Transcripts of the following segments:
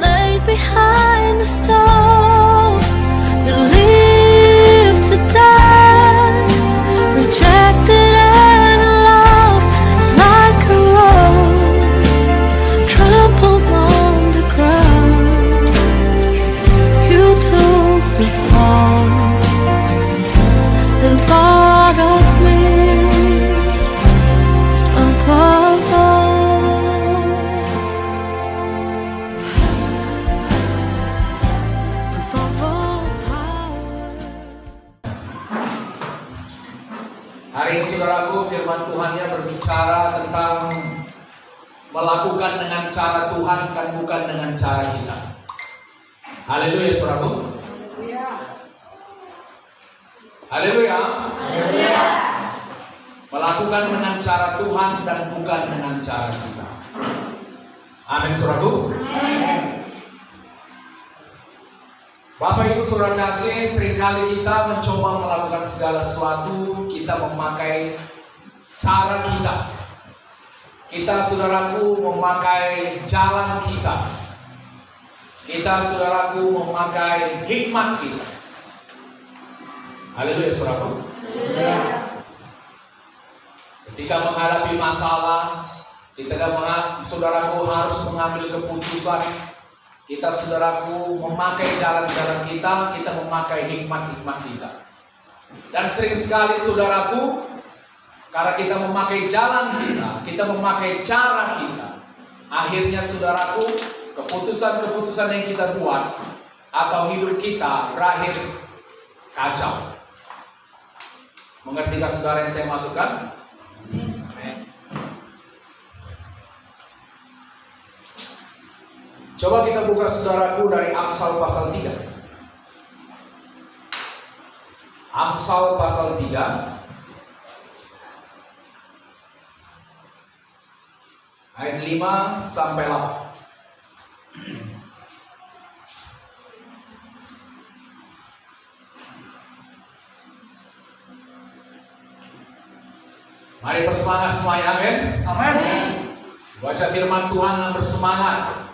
Laid behind the stone, you live to die, rejected and loved like a rose, trampled on the ground. You took the fall and thought of me above all. Hari ini saudaraku, firman Tuhannya berbicara tentang melakukan dengan cara Tuhan dan bukan dengan cara kita. Haleluya saudaraku. Haleluya. Haleluya. Melakukan dengan cara Tuhan dan bukan dengan cara kita. Amin saudaraku. Amin. Bapak Ibu saudara kasih, seringkali kita mencoba melakukan segala sesuatu, kita memakai cara kita. Kita saudaraku memakai jalan kita. Kita saudaraku memakai hikmat kita. Haleluya saudaraku. Haleluya. Ketika menghadapi masalah, saudaraku harus mengambil keputusan. Kita saudaraku memakai jalan-jalan kita, kita memakai hikmat-hikmat kita. Dan sering sekali saudaraku, karena kita memakai jalan kita memakai cara kita, akhirnya saudaraku, keputusan-keputusan yang kita buat atau hidup kita berakhir kacau. Mengertikah saudara yang saya maksudkan? Coba kita buka saudaraku dari Amsal pasal 3. Amsal pasal 3 ayat 5 sampai 8. Mari bersemangat semuanya, amin. Amin. Baca firman Tuhan yang bersemangat.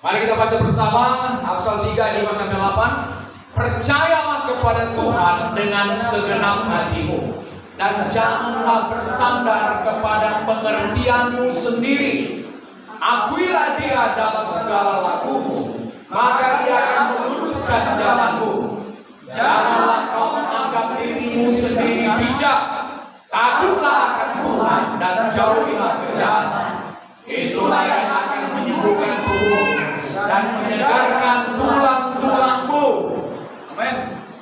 Mari kita baca bersama Amsal 3 5 sampai 8. Percayalah kepada Tuhan dengan segenap hatimu dan janganlah bersandar kepada pengertianmu sendiri. Akuilah Dia dalam segala lakumu, maka Dia akan meluruskan jalanmu. Janganlah kau menganggap dirimu sendiri bijak. Takutlah akan Tuhan dan jauhilah kejahatan. Itulah yang akan menyembuhkan tubuhmu dan menyegarkan tulang-tulangmu. Amin.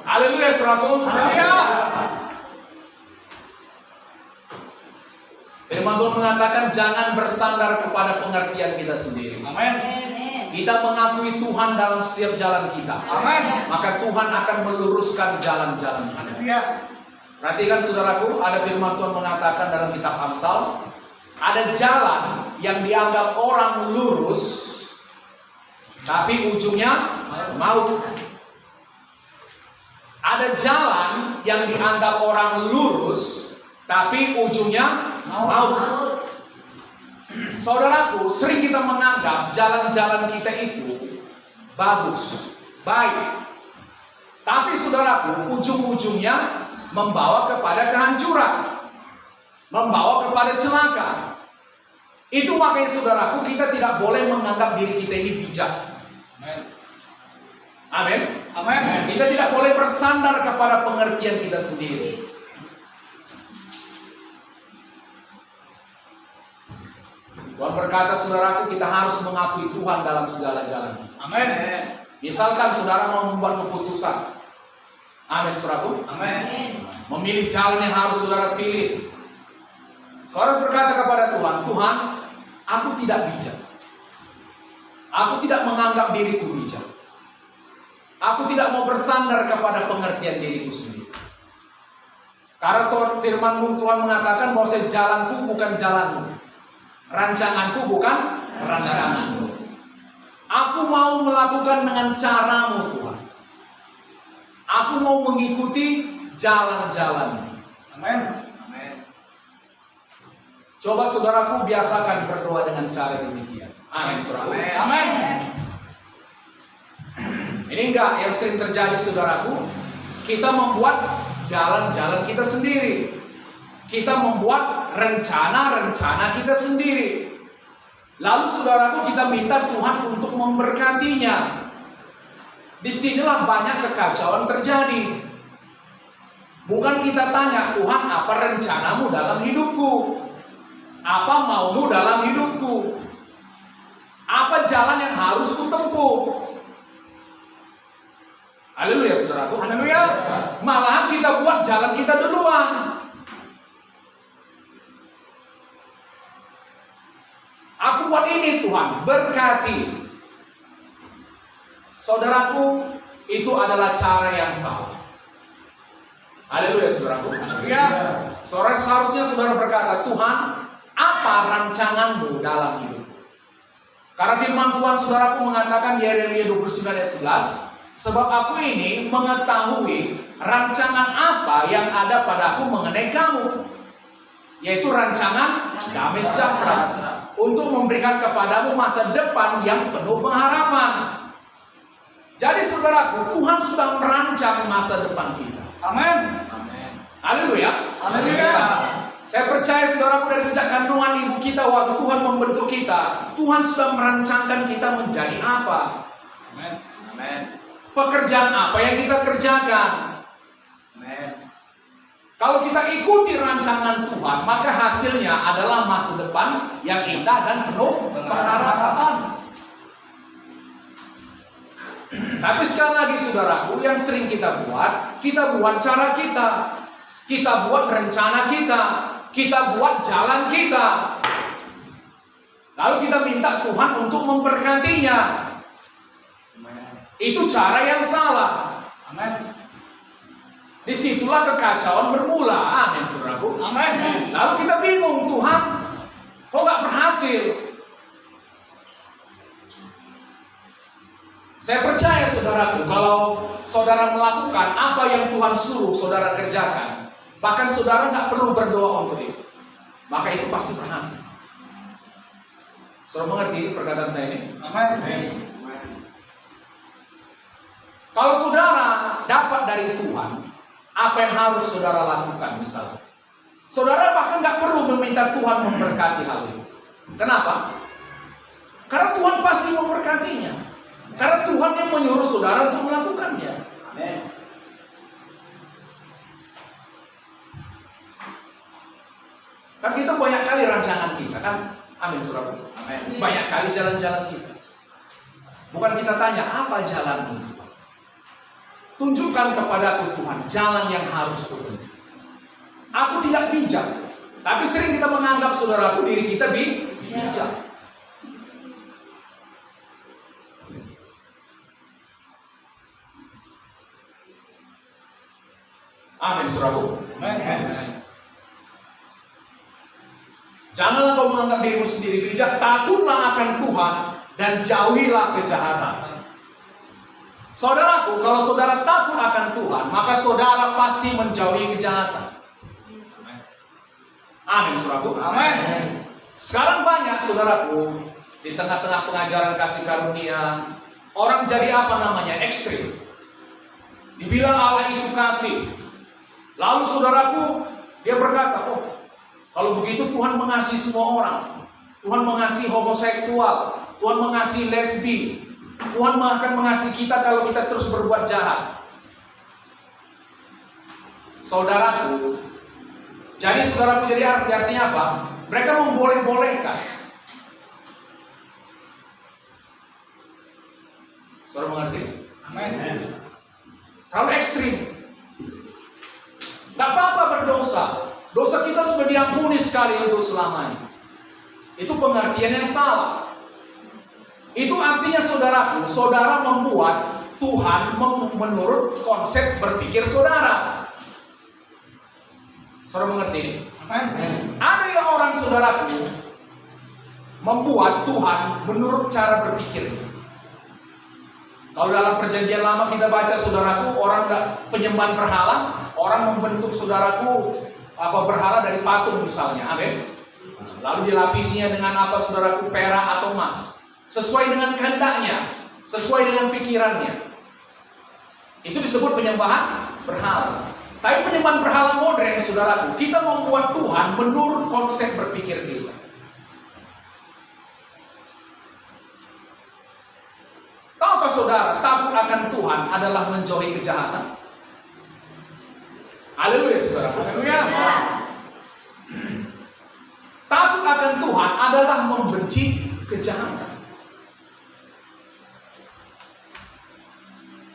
Haleluya saudaraku. Haleluya. Firman Tuhan mengatakan jangan bersandar kepada pengertian kita sendiri. Amin. Kita mengakui Tuhan dalam setiap jalan kita. Amin. Maka Tuhan akan meluruskan jalan-jalan kita. Haleluya. Perhatikan saudaraku, ada firman Tuhan mengatakan dalam kitab Amsal, ada jalan yang dianggap orang lurus tapi ujungnya maut. Ada jalan yang dianggap orang lurus tapi ujungnya maut. Saudaraku, sering kita menganggap jalan-jalan kita itu bagus, baik. Tapi saudaraku, ujung-ujungnya membawa kepada kehancuran, membawa kepada celaka. Itu makanya saudaraku, kita tidak boleh menganggap diri kita ini bijak. Amin. Amin. Kita tidak boleh bersandar kepada pengertian kita sendiri. Tuhan berkata saudaraku, kita harus mengakui Tuhan dalam segala jalan. Amin. Misalkan saudara mau membuat keputusan, amin saudaraku. Amin. Memilih jalan yang harus saudara pilih. Saudara berkata kepada Tuhan, Tuhan, aku tidak bijak. Aku tidak menganggap diriku bijak. Aku tidak mau bersandar kepada pengertian diriku sendiri. Karena firman Tuhan mengatakan bahwa jalanku bukan jalanmu, rancanganku bukan rancanganmu. Aku mau melakukan dengan caramu Tuhan. Aku mau mengikuti jalan-jalanmu. Amin. Coba saudaraku biasakan berdoa dengan cara demikian. Amin, saudaraku. Amin. Ini enggak yang sering terjadi, saudaraku. Kita membuat jalan-jalan kita sendiri. Kita membuat rencana-rencana kita sendiri. Lalu saudaraku, kita minta Tuhan untuk memberkatinya. Disinilah banyak kekacauan terjadi. Bukan kita tanya, Tuhan, apa rencanamu dalam hidupku? Apa maumu dalam hidupku? Apa jalan yang harus kutempuh? Haleluya, saudaraku. Haleluya. Malahan kita buat jalan kita duluan. Aku buat ini, Tuhan, berkati. Saudaraku, itu adalah cara yang salah. Haleluya, saudaraku. Haleluya. Seharusnya saudara berkata, Tuhan, apa rancanganmu dalam hidup? Karena firman Tuhan, saudaraku, mengatakan di Yeremia 29 ayat 11, sebab aku ini mengetahui rancangan apa yang ada padaku mengenai kamu, yaitu rancangan damai sejahtera, untuk memberikan kepadamu masa depan yang penuh pengharapan. Jadi saudaraku, Tuhan sudah merancang masa depan kita. Amin. Haleluya. Haleluya. Saya percaya saudaraku, dari sejak kandungan ibu kita, waktu Tuhan membentuk kita, Tuhan sudah merancangkan kita menjadi apa. Amin. Amin. Pekerjaan apa yang kita kerjakan. Amin. Kalau kita ikuti rancangan Tuhan, maka hasilnya adalah masa depan yang indah dan penuh pengharapan. Tapi sekali lagi saudaraku, yang sering kita buat cara kita. Kita buat rencana kita buat jalan kita. Lalu kita minta Tuhan untuk memberkatinya. Itu cara yang salah. Amin. Disitulah kekacauan bermula. Amin, saudaraku. Amin. Lalu kita bingung, Tuhan, kok gak berhasil? Saya percaya saudaraku, kalau saudara melakukan apa yang Tuhan suruh saudara kerjakan, bahkan saudara gak perlu berdoa untuk itu, maka itu pasti berhasil. Saudara mengerti perkataan saya ini? Amin. Kalau saudara dapat dari Tuhan apa yang harus saudara lakukan, misalnya, saudara bahkan gak perlu meminta Tuhan memberkati hal itu. Kenapa? Karena Tuhan pasti memberkatinya. Karena Tuhan yang menyuruh saudara untuk melakukannya. Amin. Kan kita banyak kali rancangan kita, kan? Amin, saudara. Amin. Banyak kali jalan-jalan kita. Bukan kita tanya, apa jalanmu? Tunjukkan kepadaku Tuhan jalan yang harus kutempuh. Aku tidak bijak, tapi sering kita menganggap saudaraku diri kita bijak. Amin, saudaraku. Amin. Janganlah kau menganggap dirimu sendiri bijak, takutlah akan Tuhan dan jauhilah kejahatan. Saudaraku, kalau saudara takut akan Tuhan, maka saudara pasti menjauhi kejahatan. Amin, saudaraku. Amin. Sekarang banyak saudaraku di tengah-tengah pengajaran kasih karunia, orang jadi apa namanya? Ekstrim. Dibilang Allah itu kasih. Lalu saudaraku, dia berkata, oh, kalau begitu Tuhan mengasihi semua orang. Tuhan mengasihi homoseksual, Tuhan mengasihi lesbi, Tuhan akan mengasihi kita kalau kita terus berbuat jahat. Saudaraku, jadi artinya apa? Mereka memboleh-bolehkan. Saudara mengerti? Amin. Terlalu ekstrim. Gak apa-apa berdosa. Dosa kita sudah diampuni sekali untuk selamanya. Itu pengertian yang salah. Itu artinya saudaraku, saudara membuat Tuhan menurut konsep berpikir saudara. Saudara mengerti ini? Amin. Ada yang orang saudaraku membuat Tuhan menurut cara berpikir. Kalau dalam perjanjian lama kita baca saudaraku, orang penyembahan berhala, orang membentuk saudaraku berhala dari patung misalnya. Amin. Lalu dilapisinya dengan apa saudaraku? Perak atau emas. Sesuai dengan kehendaknya, sesuai dengan pikirannya. Itu disebut penyembahan berhala. Tapi penyembahan berhala modern, saudaraku, kita membuat Tuhan menurut konsep berpikir kita. Tahukah saudara, takut akan Tuhan adalah menjauhi kejahatan? Haleluya, saudara. Haleluya. Takut akan Tuhan adalah membenci kejahatan.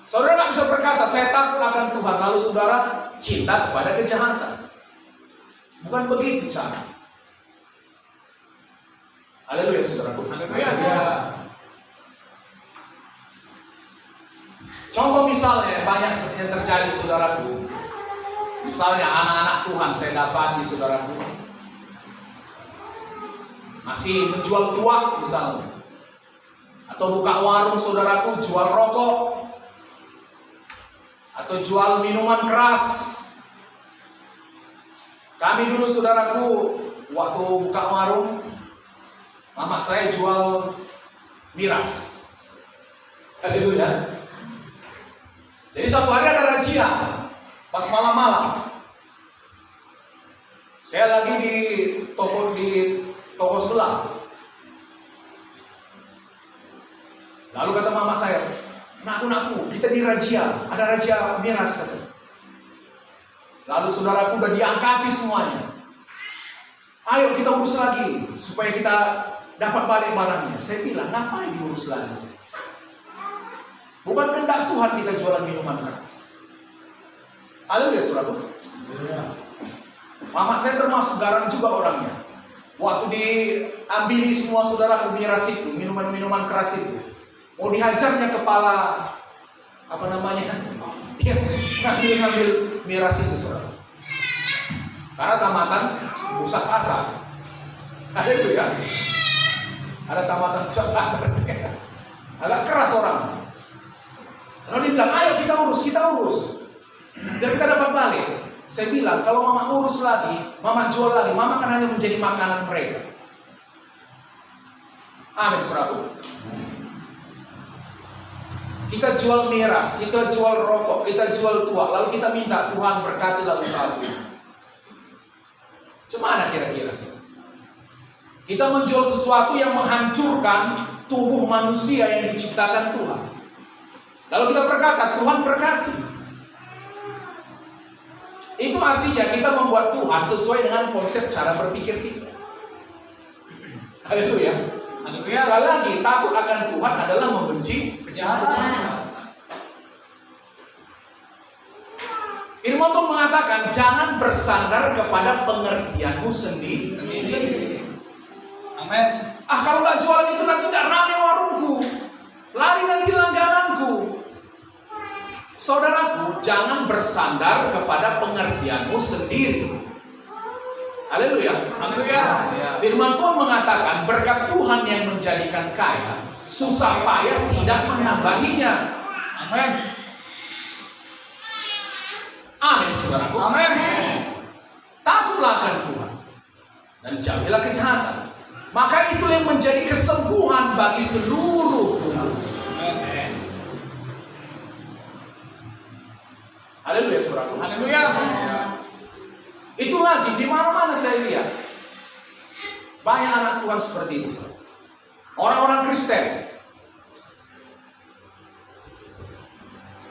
Saudara nggak bisa berkata, saya takut akan Tuhan, lalu saudara cinta kepada kejahatan. Bukan begitu cara. Haleluya, saudaraku. Haleluya. Contoh misalnya, banyak yang terjadi, saudaraku. Misalnya anak-anak Tuhan saya dapati, saudaraku, masih menjual tuak misalnya. Atau buka warung, saudaraku, jual rokok. Atau jual minuman keras. Kami dulu, saudaraku, waktu buka warung, mama saya jual miras. Haleluya. Jadi suatu hari ada razia, pas malam-malam. Saya lagi di toko sebelah. Lalu kata mama saya, "Nak, kita di razia, ada razia miras." Lalu saudaraku udah diangkati semuanya. Ayo kita urus lagi supaya kita dapat balik barangnya. Saya bilang, ngapain diurus lagi? Bukan kehendak Tuhan kita jualan minuman keras. Haleluya, saudaraku. Mama saya termasuk garang juga orangnya. Waktu diambili semua saudaraku miras itu, minuman-minuman keras itu, mau dihajarnya kepala apa namanya? Dia ngambil miras itu, saudara. Karena tamatan pusat pasar. Ada itu kan? Ada tamatan pusat pasar. Agak keras orang. Lalu dia bilang, ayo kita urus. Biar kita dapat balik. Saya bilang, kalau mama urus lagi, mama jual lagi, mama kan hanya menjadi makanan mereka. Amin, saudaraku. Kita jual miras, kita jual rokok, kita jual tuak, lalu kita minta Tuhan berkati lalu satu. Cuma kira-kira sih. Kita menjual sesuatu yang menghancurkan tubuh manusia yang diciptakan Tuhan. Lalu kita berkata, Tuhan berkati. Itu artinya kita membuat Tuhan sesuai dengan konsep cara berpikir kita. Haleluya. Sekali lagi, takut akan Tuhan adalah membenci kejahatan. Firman Tuhan mengatakan, jangan bersandar kepada pengertianmu sendiri. Amin. Kalau nggak jualan itu nanti nggak rame warungku, lari nanti langgananku. Saudaraku, jangan bersandar kepada pengertianmu sendiri. Haleluya. Haleluya. Firman Tuhan mengatakan berkat Tuhan yang menjadikan kaya, susah payah tidak menambahinya. Amin. Amin, saudaraku. Amin. Takutlah akan Tuhan dan jauhilah kejahatan. Maka itulah yang menjadi kesembuhan bagi seluruh tubuh. Amin. Haleluya, saudaraku. Haleluya. Itu lazim di mana-mana saya lihat. Banyak anak Tuhan seperti itu. Orang-orang Kristen.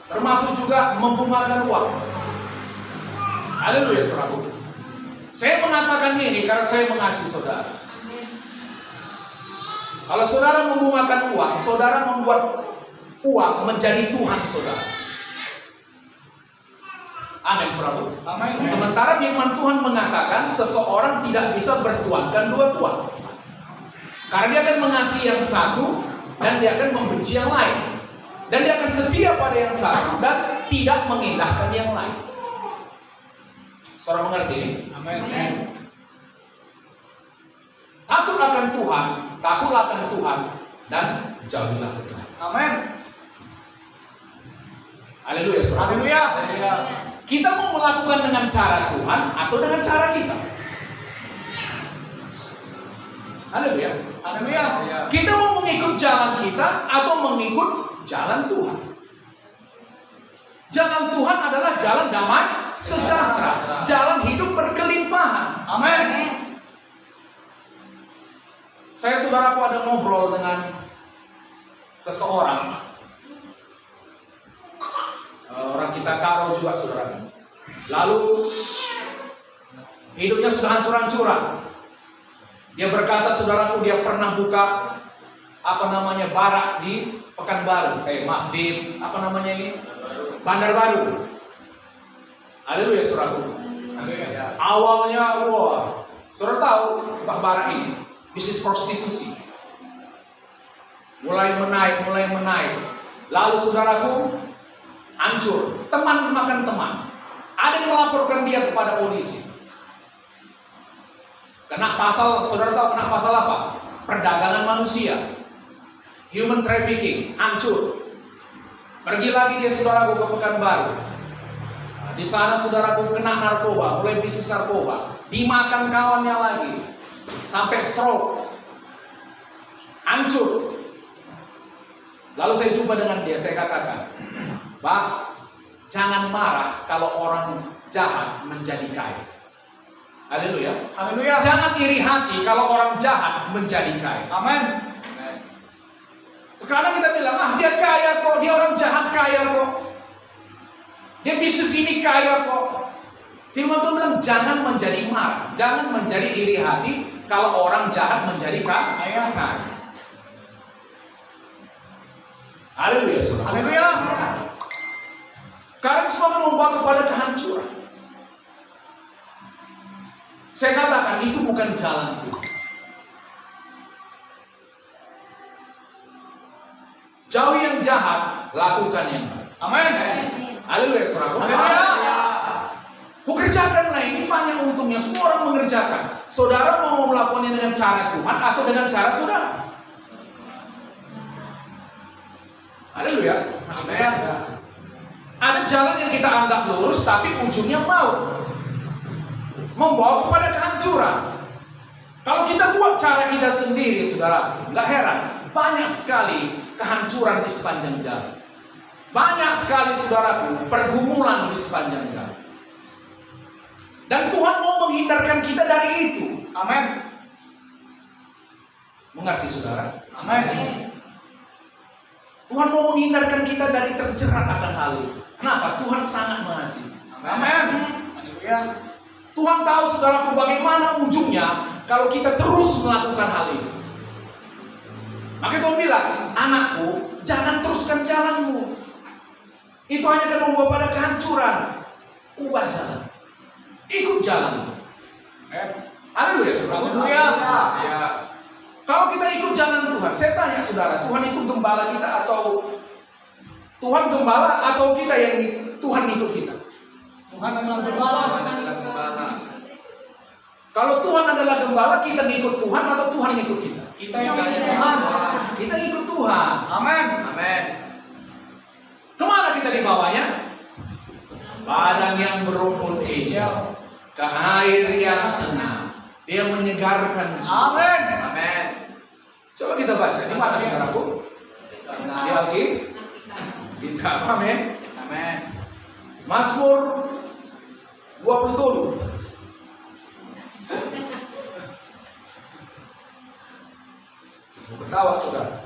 Termasuk juga membungakan uang. Haleluya, saudaraku. Saya mengatakan ini karena saya mengasihi saudara. Kalau saudara membungakan uang, saudara membuat uang menjadi Tuhan saudara. Amin, saudaraku. Amin. Sementara firman Tuhan mengatakan seseorang tidak bisa bertuankan dua tuan. Karena dia akan mengasihi yang satu dan dia akan membenci yang lain. Dan dia akan setia pada yang satu dan tidak mengindahkan yang lain. Saudara mengerti ini? Amin. Takut akan Tuhan, takutlah akan Tuhan dan jauhilah kejahatan. Amin. Haleluya, saudara. Haleluya. Kita mau melakukan dengan cara Tuhan atau dengan cara kita? Haleluya. Haleluya. Kita mau mengikut jalan kita atau mengikut jalan Tuhan? Jalan Tuhan adalah jalan damai sejahtera, jalan hidup berkelimpahan. Amin. Saya saudaraku ada ngobrol dengan seseorang, orang kita Karo juga saudara. Lalu hidupnya sudah hancur-hancuran. Dia berkata, saudaraku, dia pernah buka barak di Pekanbaru, di Bandar Baru. Haleluya, saudaraku. Haleluya. Awalnya, saudara tahu buka barak ini bisnis prostitusi. Mulai menaik. Lalu saudaraku hancur. Teman makan teman. Ada yang melaporkan dia kepada polisi. Kena pasal, saudara tahu kena pasal apa? Perdagangan manusia. Human trafficking, hancur. Pergi lagi dia saudaraku ke Pekanbaru. Di sana saudaraku kena narkoba, mulai bisnis narkoba. Dimakan kawannya lagi. Sampai stroke. Hancur. Lalu saya jumpa dengan dia, saya katakan, Pak, jangan marah kalau orang jahat menjadi kaya. Haleluya. Haleluya. Jangan iri hati kalau orang jahat menjadi kaya. Amin. Karena kita bilang, dia kaya kok, dia orang jahat kaya kok. Dia bisnis ini kaya kok. Firman Tuhan bilang, jangan menjadi marah, jangan menjadi iri hati kalau orang jahat menjadi kaya. Haleluya, saudara. Haleluya. Karena semua membawa kepada kehancuran. Saya katakan itu bukan jalan Tuhan. Jauhi yang jahat, lakukan yang baik. Amin. Haleluya, saudara. Haleluya. Pekerjakanlah ini banyak untungnya. Semua orang mengerjakan. Saudara mau melakukannya dengan cara Tuhan atau dengan cara saudara? Haleluya. Amin. Ada jalan yang kita anggap lurus tapi ujungnya maut, membawa kepada kehancuran. Kalau kita buat cara kita sendiri, saudara, nggak heran banyak sekali kehancuran di sepanjang jalan. Banyak sekali, saudaraku, pergumulan di sepanjang jalan. Dan Tuhan mau menghindarkan kita dari itu. Amin. Mengerti, saudara? Amin. Tuhan mau menghindarkan kita dari terjerat akan hal itu. Kenapa? Tuhan sangat mengasihi. Amin. Haleluya. Tuhan tahu, saudaraku, bagaimana ujungnya kalau kita terus melakukan hal ini. Maka Tuhan bilang, anakku, jangan teruskan jalanmu. Itu hanya akan membawa pada kehancuran. Ubah jalan. Ikut jalan. Haleluya, saudara. Haleluya. Kalau kita ikut jalan Tuhan, saya tanya saudara, Tuhan itu gembala kita atau Tuhan gembala atau kita yang Tuhan ikut kita? Tuhan adalah gembala. Kalau Tuhan adalah gembala, kita ngikut Tuhan atau Tuhan ngikut kita? Kita yang ikut Tuhan. Kita ikut Tuhan. Amin. Amin. Kemana kita dibawanya? Padang yang berumput hijau, ke air yang tenang. Dia menyegarkan jiwa. Amin. Amin. Coba kita baca. Di mana, saudaraku? Di Alkitab. Amin. Amin. Mazmur 27. Ketawa, saudara.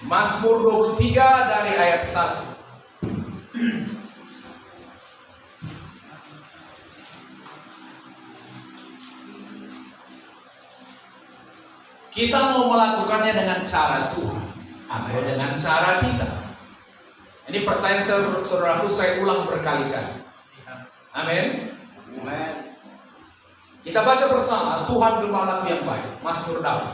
Mazmur 23 dari ayat 1. Kita mau melakukannya dengan cara Tuhan atau dengan cara kita? Ini pertanyaan saudaraku, saya ulang berkali-kali. Amin. Kita baca bersama. Tuhan gembalaku yang baik. Mazmur Daud.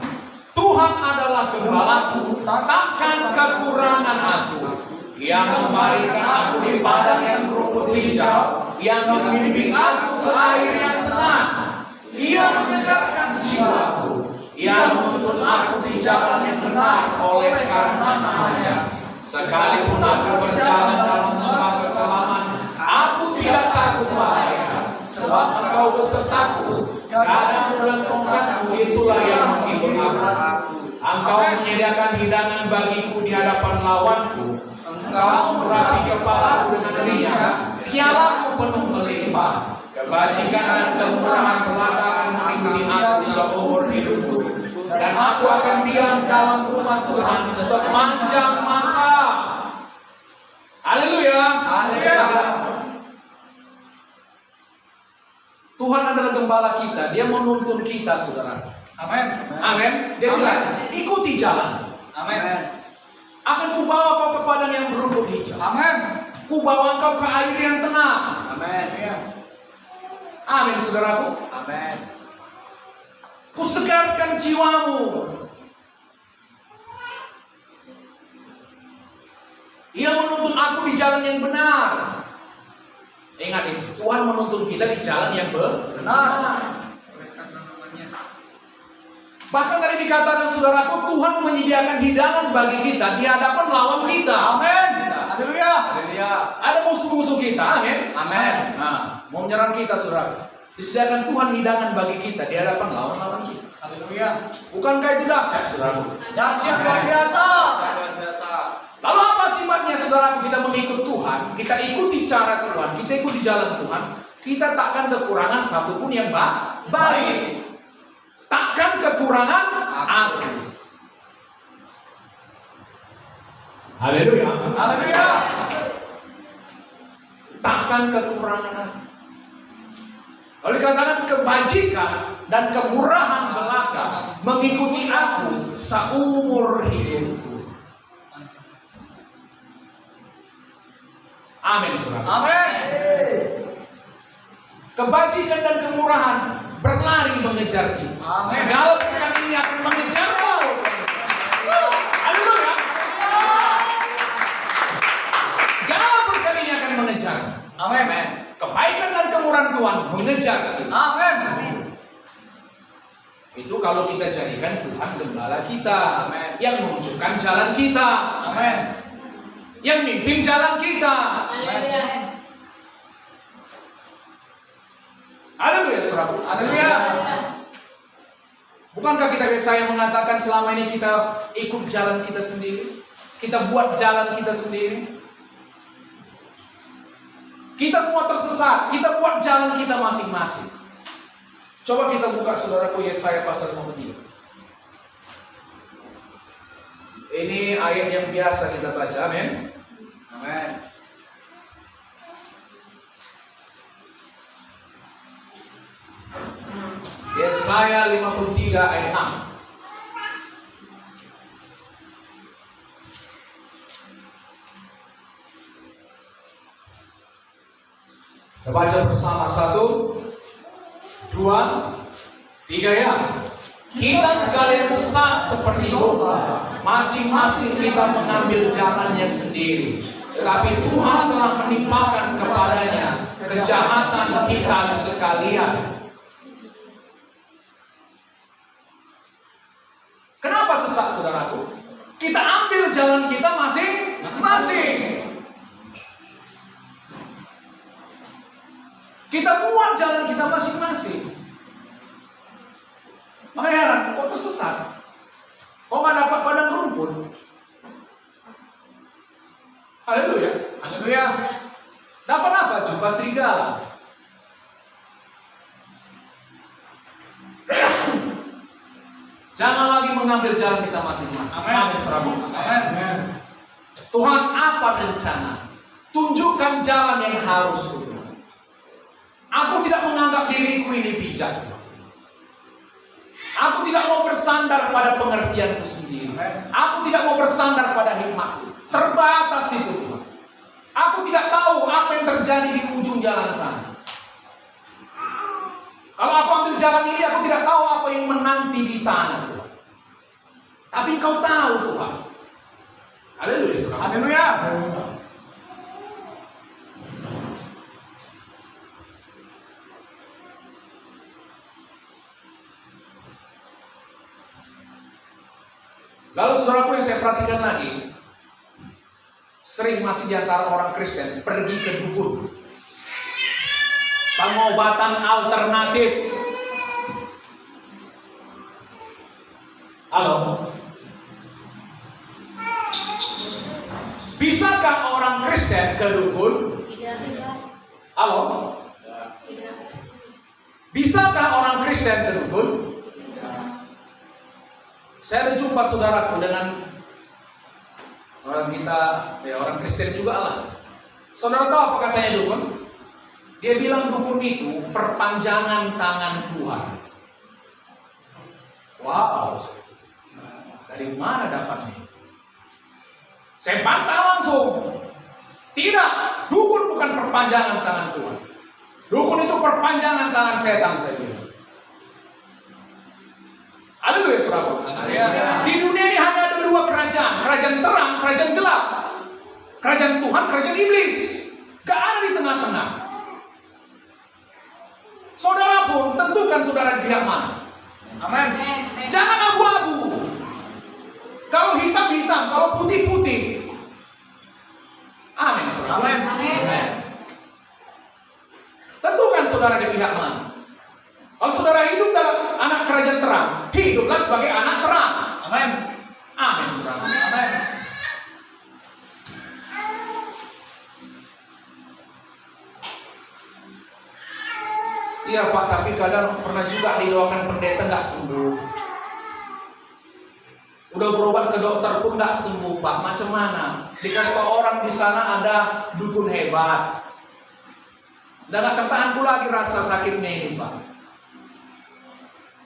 Tuhan adalah gembalaku, takkan kekurangan aku. Yang membaringkan aku di padang yang berumput hijau, yang membimbing aku ke air yang tenang. Ia menyegarkan jiwaku. Ia menuntun aku di jalan yang benar oleh karena namanya. Sekalipun aku berjalan dalam lembah kekelaman, aku tidak takut bahaya, sebab Engkau besertaku. Gadang bulan tongkatmu itulah yang menghibur aku. Engkau menyediakan hidangan bagiku di hadapan lawanku. Engkau merapi kepalaku dengan riang. Pialaku penuh melimpah. Kebajikan dan kemurahan belaka akan mengikuti aku seumur hidupku. Dan aku akan diam dalam rumah Tuhan sepanjang masa. Haleluya. Haleluya. Tuhan adalah gembala kita. Dia menuntun kita, saudara. Amin. Amin. Dia bilang, ikuti jalan. Amin. Akan kubawa kau ke padang yang berumput hijau. Amin. Kubawa kau ke air yang tenang. Amin. Amin, saudaraku. Amin. Kusegarkan jiwamu. Ia menuntun aku di jalan yang benar. Ingat ini, Tuhan menuntun kita di jalan yang benar. Bahkan tadi dikatakan, saudaraku, Tuhan menyediakan hidangan bagi kita di hadapan lawan kita. Amin. Haleluya. Haleluya. Ada musuh-musuh kita, amin. Amin. Nah, mau menyerang kita, saudara. Disediakan Tuhan hidangan bagi kita di hadapan lawan kita. Haleluya. Bukankah itu dahsyat, saudaraku? Dahsyat luar biasa. Luar biasa. Lalu apa akibatnya, saudaraku? Kita mengikut Tuhan, kita ikuti cara Tuhan, kita ikuti jalan Tuhan, kita takkan kekurangan satupun yang baik. Takkan kekurangan aku. Haleluya. Haleluya. Takkan kekurangan aku. Lalu dikatakan kebajikan dan kemurahan belaka mengikuti aku seumur hidupku. Amin, saudara. Amin. Kebajikan dan kemurahan berlari mengejar kita. Amin. Segala berkat ini akan mengejar kau. Haleluya. Segala berkat ini akan mengejar. Amin. Kebaikan dan kemurahan Tuhan mengejar kita. Amin. Itu kalau kita jadikan Tuhan gembala kita. Amin. Yang menunjukkan jalan kita. Amin. Yang mimpin jalan kita. Haleluya. Haleluya, saudara. Haleluya. Bukankah saya mengatakan selama ini kita ikut jalan kita sendiri? Kita buat jalan kita sendiri. Kita semua tersesat. Kita buat jalan kita masing-masing. Coba kita buka, saudaraku, Yesaya pasal 53. Ini ayat yang biasa kita baca, amin. Amin. Yesaya 53 ayat 6. Kita baca bersama, 1, 2, 3 ya. Kita sekalian sesat seperti domba, masing-masing kita mengambil jalannya sendiri. Tetapi Tuhan telah menimpakan kepadanya kejahatan kita sekalian. Kenapa sesat, saudaraku? Kita ambil jalan kita masing-masing. Kita buat jalan kita masing-masing. Makanya heran, kok tersesat? Kok nggak dapat padang rumput? Haleluya. Haleluya. Dapat apa? Jumpa serigala. Jangan lagi mengambil jalan kita masing-masing. Amin, saudaraku. Amin. Tuhan, apa rencana? Tunjukkan jalan yang harus Tuhan. Aku tidak menganggap diriku ini bijak. Aku tidak mau bersandar pada pengertianku sendiri. Aku tidak mau bersandar pada hikmatku. Terbatas itu, Tuhan. Aku tidak tahu apa yang terjadi di ujung jalan sana. Kalau aku ambil jalan ini, aku tidak tahu apa yang menanti di sana, Tuhan. Tapi Engkau tahu, Tuhan. Haleluya, saudara. Haleluya. Lalu saudaraku, yang saya perhatikan lagi, sering masih di antara orang Kristen pergi ke dukun. Pengobatan alternatif. Halo? Bisakah orang Kristen ke dukun? Halo? Bisakah orang Kristen ke dukun? Saya ada jumpa saudaraku dengan orang Kristen juga lah. Saudara tahu apa katanya dukun? Dia bilang dukun itu perpanjangan tangan Tuhan. Wow, dari mana dapatnya? Saya bantah langsung. Tidak, dukun bukan perpanjangan tangan Tuhan. Dukun itu perpanjangan tangan setan saja. Haleluya, saudara. Di dunia ini hanya ada dua kerajaan, kerajaan terang, kerajaan gelap. Kerajaan Tuhan, kerajaan iblis. Gak ada di tengah-tengah. Saudara pun tentukan saudara di pihak mana. Amin. Jangan abu-abu. Kalau hitam-hitam, kalau putih-putih. Amin, saudara. Amin. Tentukan saudara di pihak mana. Kalau saudara hidup dalam anak kerajaan terang, hiduplah sebagai anak terang. Amin. Amin, saudara. Amin. Iya Pak, tapi kadang pernah juga didoakan pendeta nggak sembuh. Udah berobat ke dokter pun nggak sembuh Pak. Macam mana? Dikasih tau orang di sana ada dukun hebat. Dan nggak tertahan pula lagi rasa sakitnya ini Pak.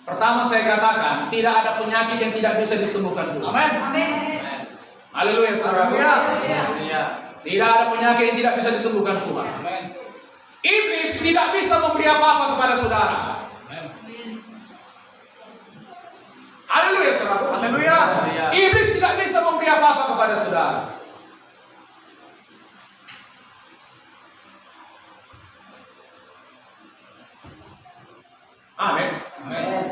Pertama saya katakan, tidak ada penyakit yang tidak bisa disembuhkan Tuhan. Amin. Amin. Haleluya, saudara. Tidak ada penyakit yang tidak bisa disembuhkan Tuhan. Amin. Iblis tidak bisa memberi apa-apa kepada saudara. Amin. Haleluya, saudara. Haleluya. Iblis tidak bisa memberi apa-apa kepada saudara. Amin. Amin.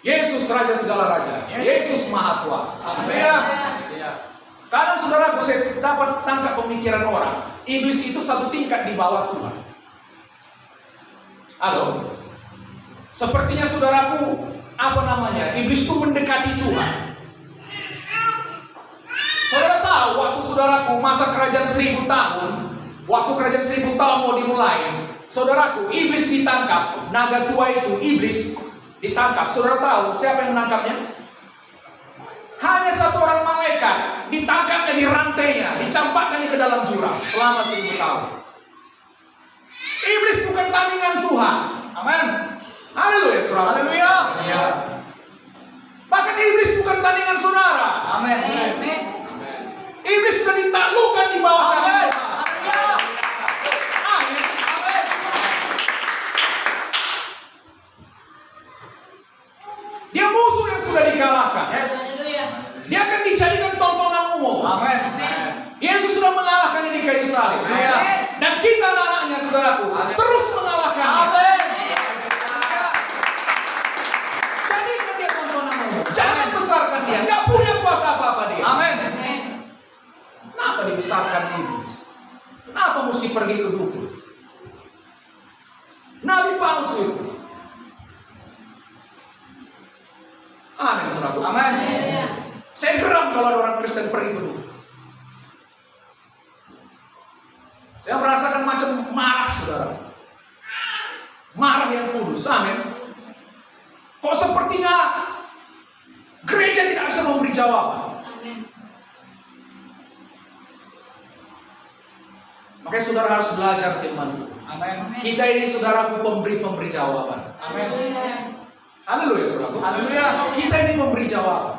Yesus Raja segala raja. Yesus Maha Kuasa. Amin. Karena saudaraku, saya dapat tangkap pemikiran orang. Iblis itu satu tingkat di bawah Tuhan. Halo. Sepertinya saudaraku, iblis itu mendekati Tuhan. Saudara tahu waktu saudaraku masa kerajaan 1000 tahun, waktu kerajaan 1000 tahun mau dimulai, saudaraku, iblis ditangkap. Naga tua itu, iblis ditangkap. Saudara tahu siapa yang menangkapnya? Hanya satu orang malaikat. Ditangkapnya di rantainya, dicampakkannya ke dalam jurang selama 1000 tahun. Iblis bukan tandingan Tuhan. Amin. Haleluya, saudara. Haleluya. Bahkan iblis bukan tandingan saudara. Amin. Iblis sudah ditaklukkan di bawah kaki saudara. Amin. Dia musuh yang sudah dikalahkan. Yes. Dia akan dijadikan tontonan umum. Amin. Yesus sudah mengalahkannya di kayu salib. Dan kita anak-anaknya, saudaraku, terus mengalahkannya. Amin. Jadikan dia tontonan umum. Jangan besarkan dia. Gak punya kuasa apa-apa dia. Amin. Kenapa dibesarkan iblis? Kenapa mesti pergi ke dukun? Nabi palsu itu. Amin, saudaraku. Amin. Saya geram kalau ada orang Kristen pergi ke dukun. Saya merasakan macam marah, saudara. Marah yang kudus. Amin. Kok sepertinya gereja tidak bisa memberi jawaban. Amin. Makanya saudara harus belajar firman Tuhan. Amin. Kita ini saudaraku pemberi jawaban. Amin. Haleluya, saudaraku. Haleluya. Kita ini memberi jawaban.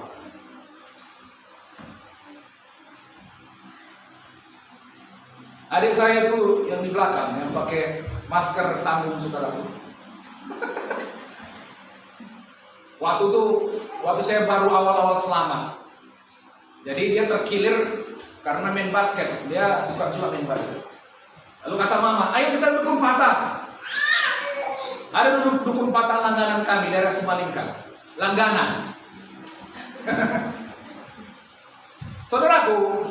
Adik saya tuh yang di belakang yang pakai masker tanggung, saudaraku. Waktu saya baru awal-awal selamat. Jadi dia terkilir karena main basket. Dia suka juga main basket. Lalu kata mama, ayo kita dukun patah. Ada dukun patah langganan kami daerah Simalingkang. Langganan. Saudaraku,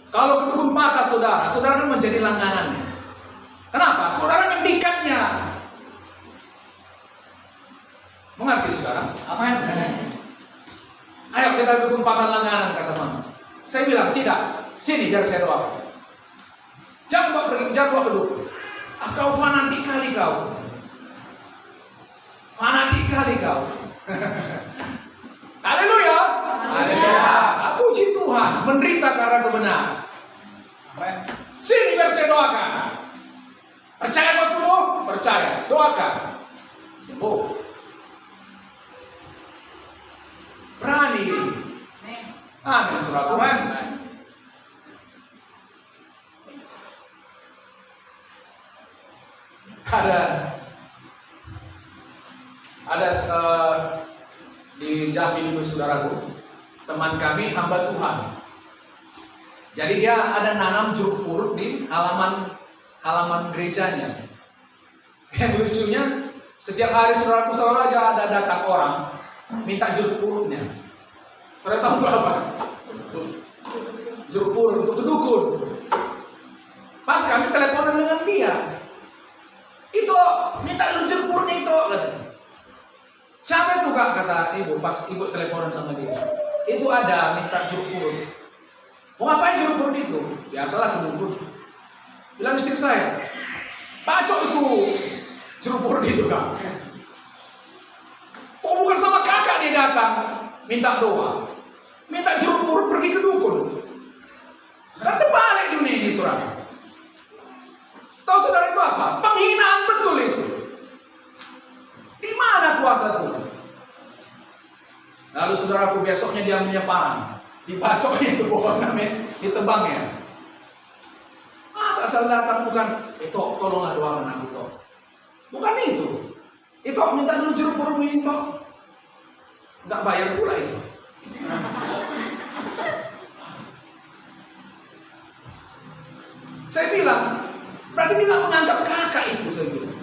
kalau ke dukun patah saudara kan menjadi langganannya. Kenapa? Saudara mendikatnya. Mengerti saudara? Amin. Ayo kita dukung pakan langganan, kata mama. Saya bilang tidak. Sini biar saya doakan. Jangan bawa pergi, jangan bawa ke dukun. Kau fanatik kali kau. Fanatik kali kau. Haleluya. Haleluya. Puji Tuhan, menderita karena kebenaran. Amin. Sini biar saya doakan. Percaya kau sembuh? Percaya. Doakan. Sembuh. Berani. Amin, saudara. Amin. Ada di Jambi dulu saudaraku, teman kami hamba Tuhan. Jadi dia ada nanam jeruk purut di halaman gerejanya. Yang lucunya, setiap hari saudaraku selalu aja ada datang orang minta jeruk purutnya. Saudara tahu untuk apa? Jeruk purut untuk kedukun. Pas kami teleponan dengan dia, itu minta dulu jeruk purutnya itu, katanya. Siapa itu kak? Kata ibu, pas ibu teleponan sama dia. Itu ada minta jeruk purut. Mau ngapain jeruk purut itu? Biasalah kedukun. Bilang istri saya, bacok itu jeruk purut itu kak. Kok bukan sama kakak dia datang minta doa, minta jeruk purut pergi ke dukun. Kan terbalik dunia ini saudara. Tahu saudara itu apa? Penghinaan betul itu. Di mana kuasa Tuhan? Lalu saudaraku besoknya dia menyeparang, dibacoknya itu pohon namanya, ditebangnya. Masa asal datang bukan, itu tolonglah doakan aku toh. Bukan itu. Itu minta dulu jeruk purut ini toh. Enggak bayar pula itu. Saya bilang, berarti dia nggak menganggap kakak itu, saya bilang.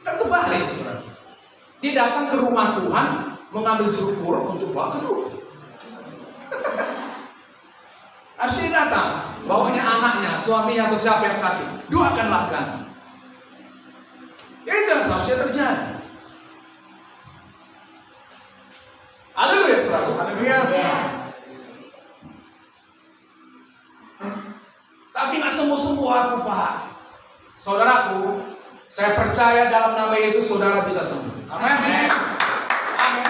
Kan terbalik saudara. Dia datang ke rumah Tuhan, mengambil jeruk purut untuk bawa ke dukun. Harusnya dia datang, bawanya anaknya, suaminya atau siapa yang sakit, doakanlah kami. Itu yang seharusnya terjadi. Haleluya saudara. Haleluya. Tapi nggak sembuh-sembuh aku Pak. Saudaraku, saya percaya dalam nama Yesus saudara bisa sembuh. Amin. Amin.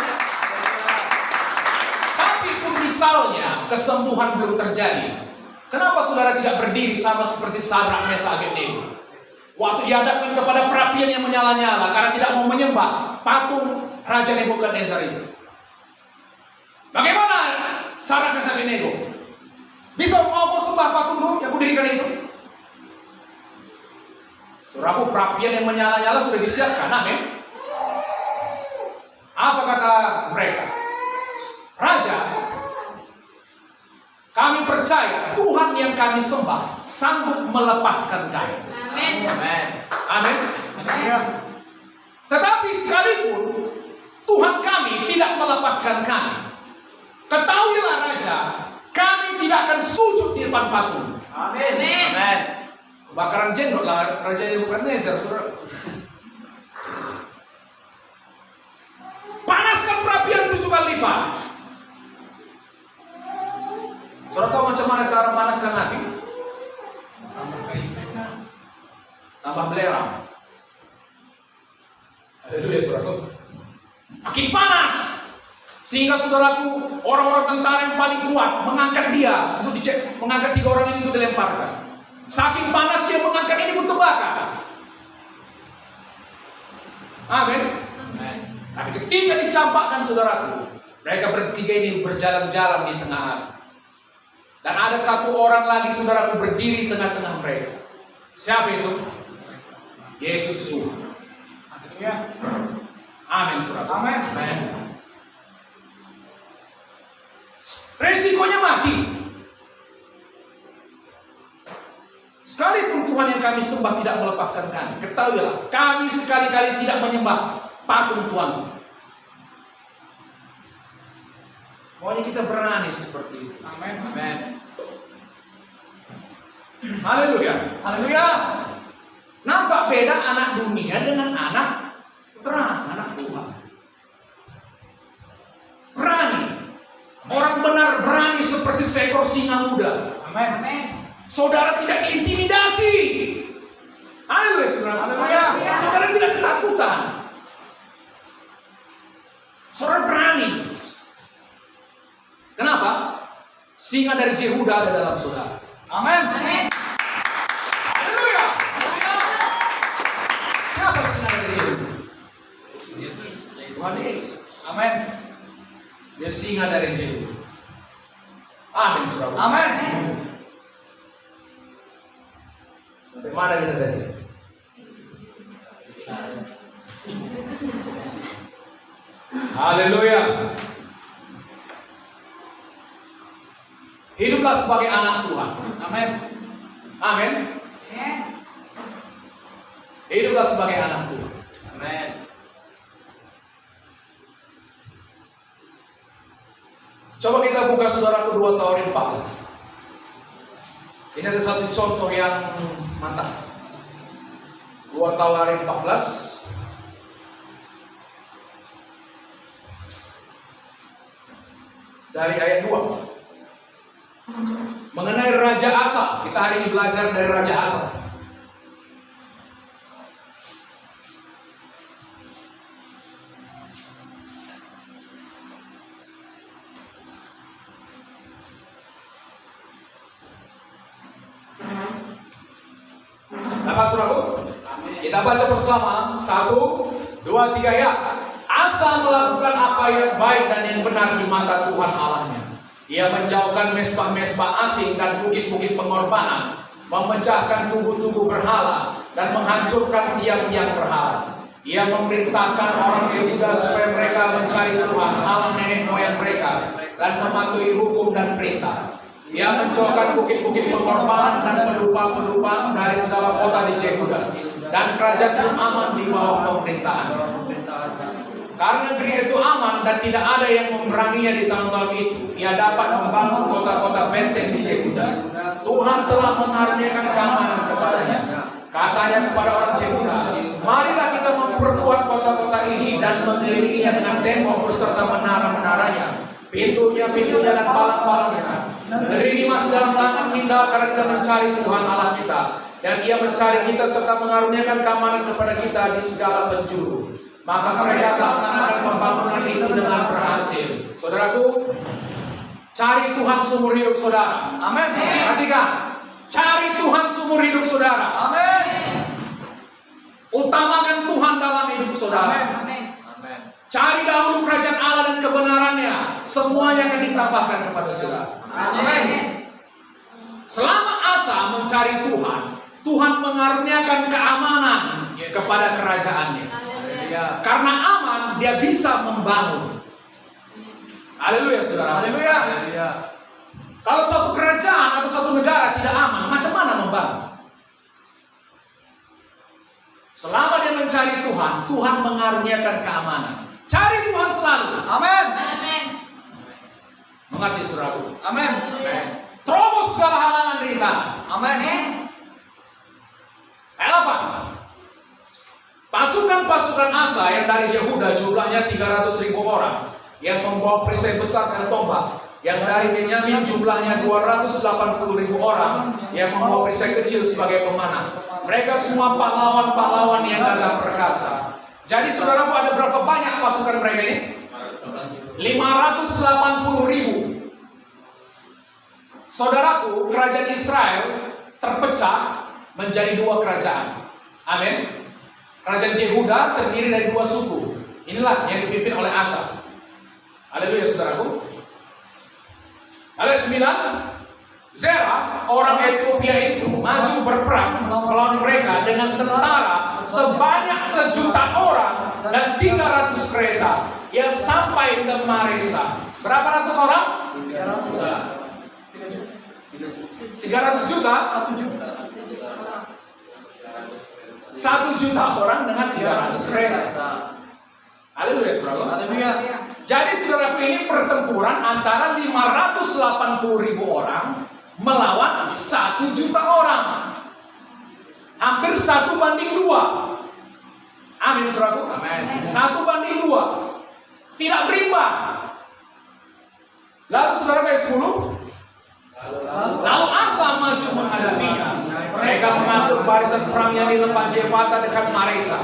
Tapi pun misalnya kesembuhan belum terjadi, kenapa saudara tidak berdiri sama seperti Sadrak, Mesak, Abednego? Waktu dihadapkan kepada perapian yang menyala-nyala karena tidak mau menyembah patung Raja Nebukadnezar itu. Bagaimana Sadrak, Mesak, Abednego? Bisa mau sembah patungmu yang kudirikan itu? Saudaraku, perapian yang menyala-nyala sudah disiapkan, amin. Apa kata mereka? Raja, kami percaya Tuhan yang kami sembah sanggup melepaskan kami. Amin. Amin. Haleluya. Tetapi sekalipun Tuhan kami tidak melepaskan kami, ketahuilah Raja, kami tidak akan sujud di depan patung. Amin. Amin. Kebakaran jenggot lah Raja Nebukadnezar, saudara. Panaskan perapian 7 kali lipat. Saudara tahu macam mana cara panaskan api? Tambah belerang. Haleluya saudaraku. Makin panas. Sehingga saudaraku, orang-orang tentara yang paling kuat mengangkat dia untuk dicek, mengangkat 3 orang ini untuk dilemparkan. Saking panas dia mengangkat ini pun terbakar. Amin. Tapi ketika dicampakkan saudaraku, mereka bertiga ini berjalan-jalan di tengah air. Dan ada 1 orang lagi saudaraku berdiri tengah-tengah mereka. Siapa itu? Yesus Tuhan. Haleluya. Amin saudara. Amin. Resikonya mati. Sekalipun Tuhan yang kami sembah tidak melepaskan kami, ketahuilah, kami sekali-kali tidak menyembah patung Tuhan. Pokoknya kita berani seperti itu. Amin. Amin. Haleluya. Haleluya. Nampak beda anak dunia dengan anak terang, anak Tuhan. Berani. Orang benar berani seperti seekor singa muda. Amin. Saudara tidak diintimidasi. Haleluya, saudara. Haleluya. Saudara tidak ketakutan. Saudara berani. Kenapa? Singa dari Yehuda ada dalam saudara. Amin. Haleluya. Siapa singa dari Yehuda? Yesus. Tuhan Yesus. Amin. Dia singa dari Yehuda. Amin, saudara. Amin. Sampai mana kita tadi? Haleluya. Hiduplah sebagai anak Tuhan. Amin. Amin. Hiduplah sebagai anak Tuhan. Amin. Coba kita buka saudara kedua Tawarin 14. Ini ada satu contoh yang mantap. 2 Tawarin 14. Dari ayat 2. Mengenai Raja Asa. Kita hari ini belajar dari Raja Asa. Nah, saudaraku, kita baca bersama 1, 2, 3 ya. Asa melakukan apa yang baik dan yang benar di mata Tuhan Allahnya. Ia menjauhkan mesbah-mesbah asing dan bukit-bukit pengorbanan, memecahkan tubuh-tubuh berhala dan menghancurkan tiang-tiang berhala. Ia memerintahkan orang Yehuda supaya mereka mencari Tuhan Allah nenek moyang mereka dan mematuhi hukum dan perintah. Ia menjauhkan bukit-bukit pengorbanan dan pedupa-pedupa dari segala kota di Yehuda, dan kerajaan itu aman di bawah pemerintahan. Karena negeri itu aman dan tidak ada yang memeranginya di tahun-tahun itu, ia dapat membangun kota-kota benteng di Yehuda. Tuhan telah mengaruniakan keamanan kepadanya. Katanya kepada orang Yehuda, marilah kita memperkuat kota-kota ini dan mengelilinginya dengan tembok beserta menara-menaranya, pintunya dan palang-palangnya. Negeri ini masih dalam tangan kita karena kita mencari Tuhan Allah kita, dan Ia mencari kita serta mengaruniakan keamanan kepada kita di segala penjuru. Maka mereka melaksanakan pembangunan itu dengan berhasil. Saudaraku, cari Tuhan seumur hidup saudara. Amin. Perhatikan, cari Tuhan seumur hidup saudara. Amin. Utamakan Tuhan dalam hidup saudara. Amin. Cari dahulu kerajaan Allah dan kebenarannya, semuanya akan ditambahkan kepada saudara. Amin. Selama Asa mencari Tuhan, Tuhan mengaruniakan keamanan kepada kerajaannya. Karena aman, dia bisa membangun. Haleluya, saudara. Haleluya. Kalau suatu kerajaan atau suatu negara tidak aman, macam mana membangun? Selama dia mencari Tuhan, Tuhan mengaruniakan keamanan. Cari Tuhan selalu. Amin. Mengerti, saudaraku? Amin. Terobos segala halangan rintangan. Amin. Ayat 8. Pasukan-pasukan Asa yang dari Yehuda jumlahnya 300.000 orang yang membawa perisai besar dan tombak. Yang dari Benyamin jumlahnya 280.000 orang yang membawa perisai kecil sebagai pemanah. Mereka semua pahlawan-pahlawan yang gagah perkasa. Jadi saudaraku, ada berapa banyak pasukan mereka ini? 580.000. Saudaraku, kerajaan Israel terpecah menjadi 2 kerajaan. Amin. Kerajaan Yehuda terdiri dari 2 suku. Inilah yang dipimpin oleh Asa. Haleluya, saudaraku. Ayat 9. Zerah, orang Ethiopia itu maju berperang melawan mereka dengan tentara sebanyak 1.000.000 orang dan 300 kereta. Ia sampai ke Maresa. Berapa ratus orang? 300 juta? 1 juta orang dengan 300 kereta. Haleluya, saudara. Haleluya. Jadi saudaraku, ini pertempuran antara 580.000 orang melawan 1 juta orang. Hampir 1:2. Amin, saudaraku. Amin. 1:2. Tidak berimbang. Lalu saudara ayat 10. Lalu Asa maju menghadapinya. Mereka mengatur barisan perangnya di lembah Jefata dekat Maresa.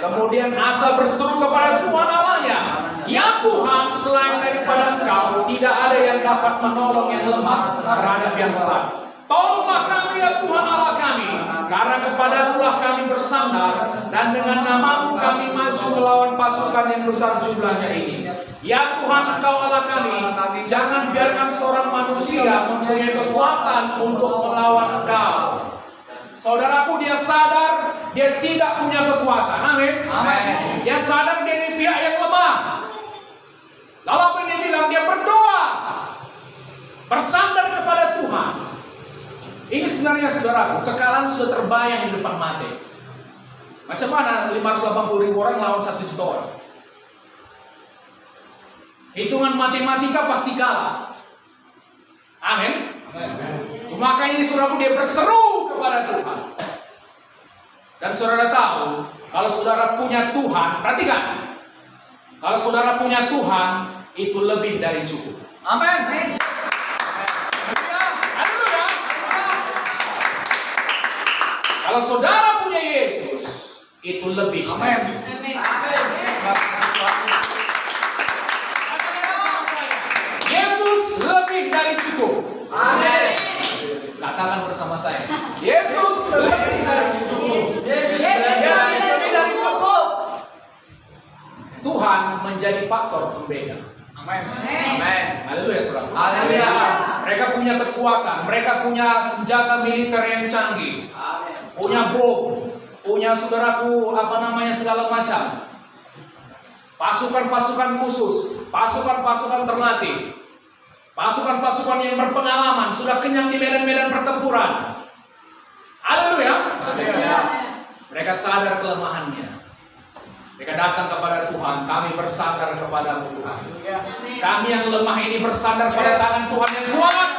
Kemudian Asa berseru kepada Tuhan Allahnya, "Ya Tuhan, selain daripada Engkau, tidak ada yang dapat menolong yang lemah terhadap yang kuat. Tolonglah kami ya Tuhan Allah kami, karena kepadamu-lah kami bersandar, dan dengan nama-Mu kami maju melawan pasukan yang besar jumlahnya ini. Ya Tuhan, Engkau Allah kami, jangan biarkan seorang manusia mempunyai kekuatan untuk melawan Engkau." Saudaraku, dia sadar dia tidak punya kekuatan. Amin. Amin. Dia sadar dia di pihak yang lemah. Lalu apa yang dia bilang? Dia berdoa, bersandar kepada Tuhan. Ini sebenarnya saudaraku, kekalahan sudah terbayang di depan mata. Macam mana 580.000 orang lawan 1 juta orang? Hitungan matematika pasti kalah. Amin. Makanya ini saudaraku, dia berseru kepada Tuhan. Dan saudara tahu, kalau saudara punya Tuhan, perhatikan. Kalau saudara punya Tuhan, itu lebih dari cukup. Amin. Kalau saudara punya Yesus, itu lebih. Amin. Yesus lebih dari cukup. Amin. Katakan bersama saya, Yesus lebih dari cukup. Yesus lebih dari cukup. Tuhan menjadi faktor pembeda. Amin. Amin. Haleluya, saudara. Haleluya. Mereka punya kekuatan, mereka punya senjata militer yang canggih, punya bom, punya saudaraku segala macam. Pasukan-pasukan khusus, pasukan-pasukan terlatih, pasukan-pasukan yang berpengalaman, sudah kenyang di medan-medan pertempuran. Haleluya. Mereka sadar kelemahannya. Mereka datang kepada Tuhan, kami bersandar kepadamu Tuhan. Kami yang lemah ini bersandar pada tangan Tuhan yang kuat.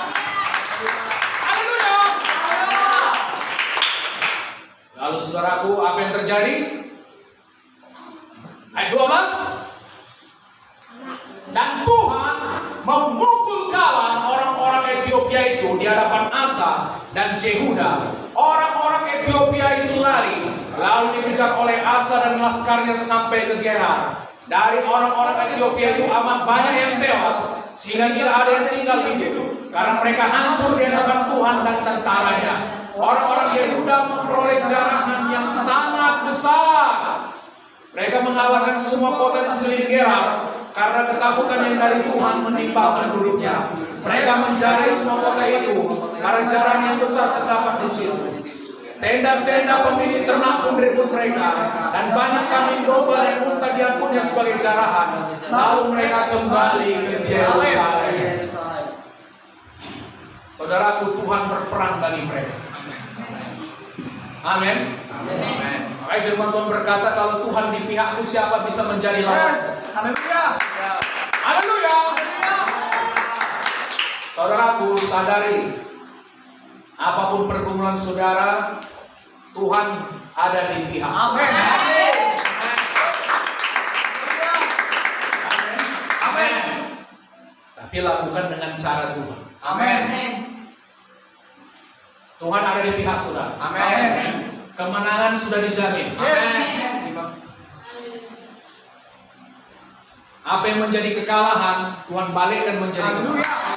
Haleluya. Lalu saudaraku, apa yang terjadi? Ayat 12. Dan Tuhan memukul kalah orang-orang Ethiopia itu di hadapan Asa dan Jehuda. Orang-orang Ethiopia itu lari, lalu dikejar oleh Asa dan laskarnya sampai ke Gerar. Dari orang-orang Ethiopia itu amat banyak yang tewas, sehingga tidak ada yang tinggal hidup, karena mereka hancur di hadapan Tuhan dan tentaranya. Orang-orang Yehuda memperoleh jarahan yang sangat besar. Mereka mengalahkan semua kota di sekeliling Gerar, karena ketakutan yang dari Tuhan menimpa penduduknya. Mereka mencari semua kota itu, karena jarahan yang besar terdapat di situ. Tenda-tenda pemilik ternak pun diribut mereka, dan banyak kambing domba dan unta diampunnya sebagai jarahan. Lalu mereka kembali ke Yerusalem. Saudaraku, Tuhan berperang bagi mereka. Amin. Makanya firman Tuhan berkata, kalau Tuhan di pihakku, siapa bisa menjadi lawan? Haleluya. Haleluya. Saudaraku, sadari, apapun pergumulan saudara, Tuhan ada di pihak. Amin. Amin. Tapi lakukan dengan cara Tuhan. Amin. Tuhan ada di pihak saudara. Amin. Kemenangan sudah dijamin. Apa yang menjadi kekalahan, Tuhan balikkan menjadi kemenangan.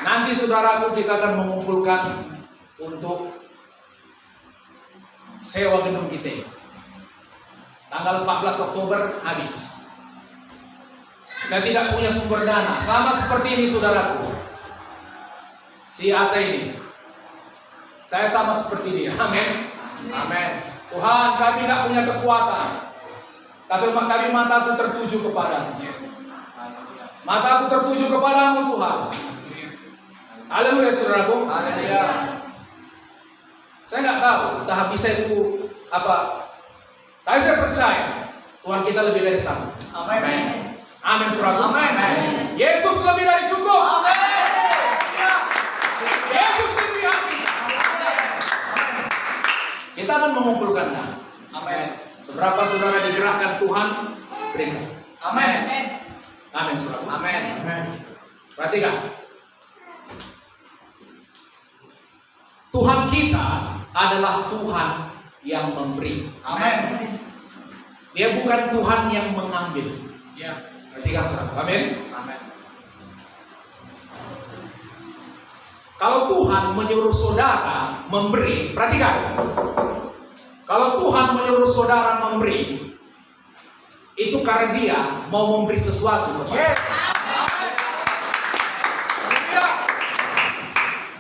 Nanti saudaraku, kita akan mengumpulkan untuk sewa gedung kita. Tanggal 14 Oktober habis. Kita tidak punya sumber dana. Sama seperti ini saudaraku. Si Asa ini. Saya sama seperti dia. Amin. Amin. Tuhan, kami tidak punya kekuatan. Tapi mataku tertuju kepadamu. Mataku tertuju kepadamu Tuhan. Haleluya saudaraku. Haleluya. Saya nggak tahu entah bisa itu apa. Tapi saya percaya Tuhan kita lebih dari sama. Amin. Amin saudaraku. Amin. Yesus lebih dari cukup. Amin. Yesus lebih Kita akan mengumpulkan dana. Amin. Seberapa saudara digerakkan Tuhan, berikan. Amin. Amin, saudara. Amin. Perhatikan. Tuhan kita adalah Tuhan yang memberi. Amin. Dia bukan Tuhan yang mengambil. Ya. Perhatikan, saudara. Amin. Amin. Kalau Tuhan menyuruh saudara memberi, perhatikan. Kalau Tuhan menyuruh saudara memberi, itu karena Dia mau memberi sesuatu kepada.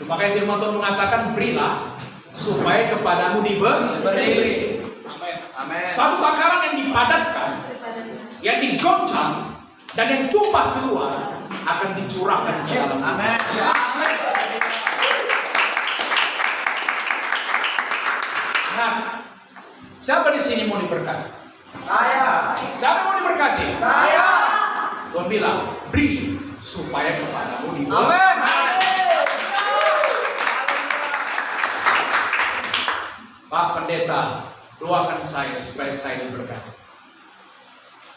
Makanya firman Tuhan mengatakan, berilah supaya kepadamu diberi. Amin. Satu takaran yang dipadatkan, yang digoncang, dan yang tumpah keluar akan dicurahkan di dalam. Amin. Nah, siapa di sini mau diberkati? Saya. Siapa mau diberkati? Saya. Tuhan bilang, beri supaya kepadamu diberi. Amin. Pak Pendeta, doakan saya supaya saya diberkati.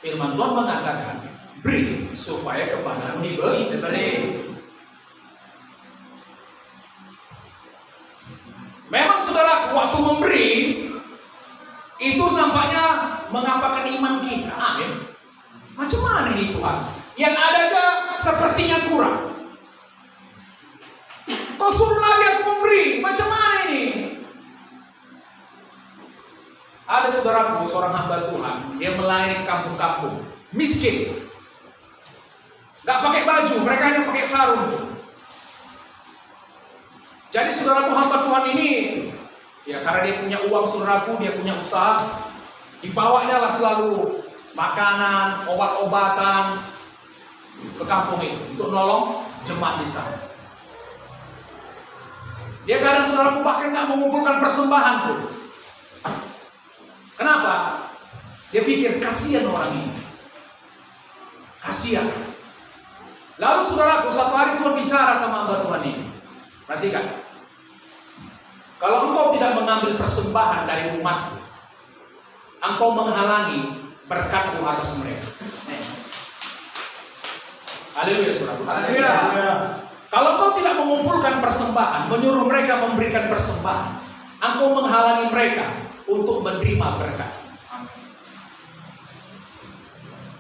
Firman Tuhan mengatakan, beri supaya kepadamu diberi. Memang saudara, waktu memberi itu nampaknya mengapakan iman kita. Amin. Macam mana ini Tuhan? Yang ada aja sepertinya kurang. Kau suruh lagi aku memberi. Macam mana ini? Ada saudaraku, seorang hamba Tuhan, dia melayani ke kampung-kampung, miskin, gak pakai baju, mereka hanya pakai sarung. Jadi saudaraku hamba Tuhan ini, ya karena dia punya uang saudaraku, dia punya usaha, dibawanya lah selalu makanan, obat-obatan ke kampung itu untuk nolong jemaat di sana. Dia kadang saudaraku bahkan gak mengumpulkan persembahan pun. Kenapa? Dia pikir kasihan orang ini. Kasihan. Lalu saudaraku, satu hari Tuhan bicara sama hamba Tuhan ini. Perhatikan. Kalau engkau tidak mengambil persembahan dari umatku, engkau menghalangi berkatku atas mereka. Haleluya, saudaraku. Haleluya. Kalau engkau tidak mengumpulkan persembahan, menyuruh mereka memberikan persembahan, engkau menghalangi mereka untuk menerima berkat.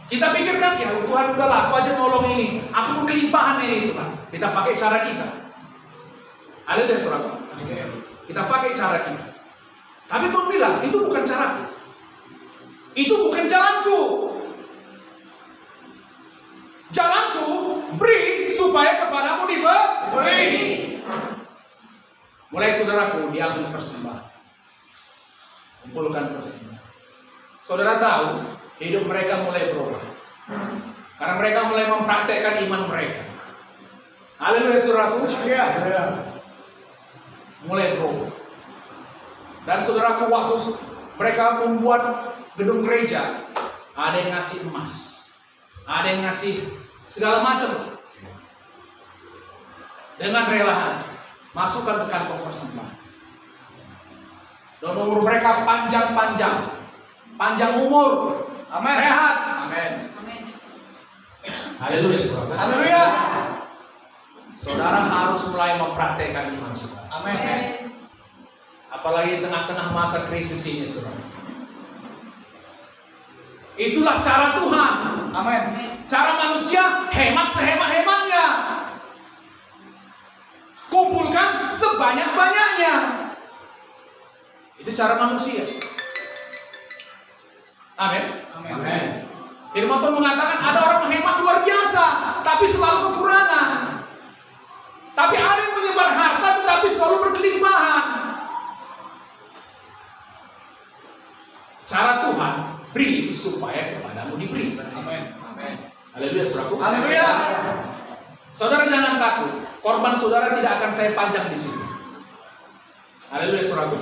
Kita pikirkan, ya Tuhan udahlah, aku aja nolong ini, aku pun kelimpahan ini Tuhan. Kita pakai cara kita. Haleluya, saudaraku. Kita pakai cara kita. Tapi Tuhan bilang, itu bukan caraku. Itu bukan jalanku. Jalanku beri supaya kepadamu diberi. Mulai saudaraku diambil persembahan. Kumpulkan persembahan. Saudara tahu, hidup mereka mulai berubah. Karena mereka mulai mempraktekkan iman mereka. Haleluya, saudaraku. Mulai berubah. Dan saudaraku, waktu mereka membuat gedung gereja, ada yang ngasih emas, ada yang ngasih segala macam. Dengan rela hati, masukkan ke kantong persembahan. Dan umur mereka panjang-panjang, panjang umur, Amin. sehat. Amin. Haleluya, saudara. Haleluya. Saudara harus mulai mempraktekkan iman saudara. Amin. Apalagi di tengah-tengah masa krisis ini, saudara. Itulah cara Tuhan. Amin. Cara manusia hemat sehemat-hematnya. Kumpulkan sebanyak-banyaknya. Itu cara manusia. Amin. Amin. Firman Tuhan mengatakan ada orang menghemat luar biasa, tapi selalu kekurangan. Tapi ada yang menyebar harta, tetapi selalu berkelimpahan. Cara Tuhan, beri supaya kepadamu diberi. Amin. Amin. Haleluya, saudaraku. Haleluya. Saudara jangan takut, korban saudara tidak akan saya pajang di sini. Haleluya, saudaraku.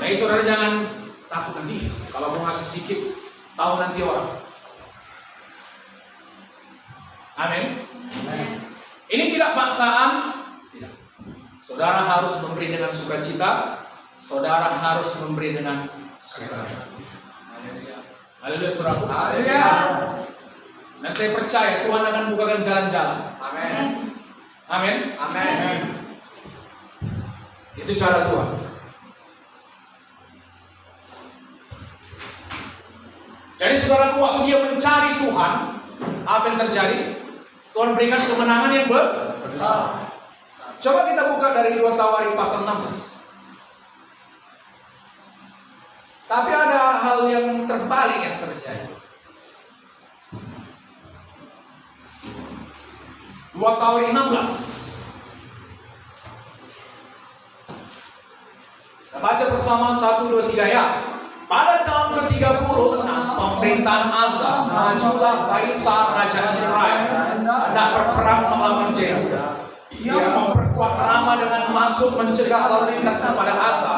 Jadi saudara jangan takut nanti kalau mau ngasih sedikit, tahu nanti orang. Amin. Ini tidak paksaan, tidak. Saudara harus memberi dengan sukacita, saudara harus memberi dengan sukacita. Haleluya saudaraku. Haleluya. Dan saya percaya Tuhan akan bukakan jalan-jalan. Amin. Amin. Amin. Itu cara Tuhan. Jadi saudaraku, waktu dia mencari Tuhan, apa yang terjadi? Tuhan berikan kemenangan yang besar. Coba kita buka dari 2 Tawarik pasal 16. Tapi ada hal yang terbalik yang terjadi. 2 Tawarik 16. Kita baca bersama 1, 2, 3 ya. Pada tahun ke-36 pemerintahan Asa, majulah Kaisar Raja Israel hendak berperang melawan Yehuda. Ia memperkuat Rama dengan masuk mencegah lalu lintas kepada Asa,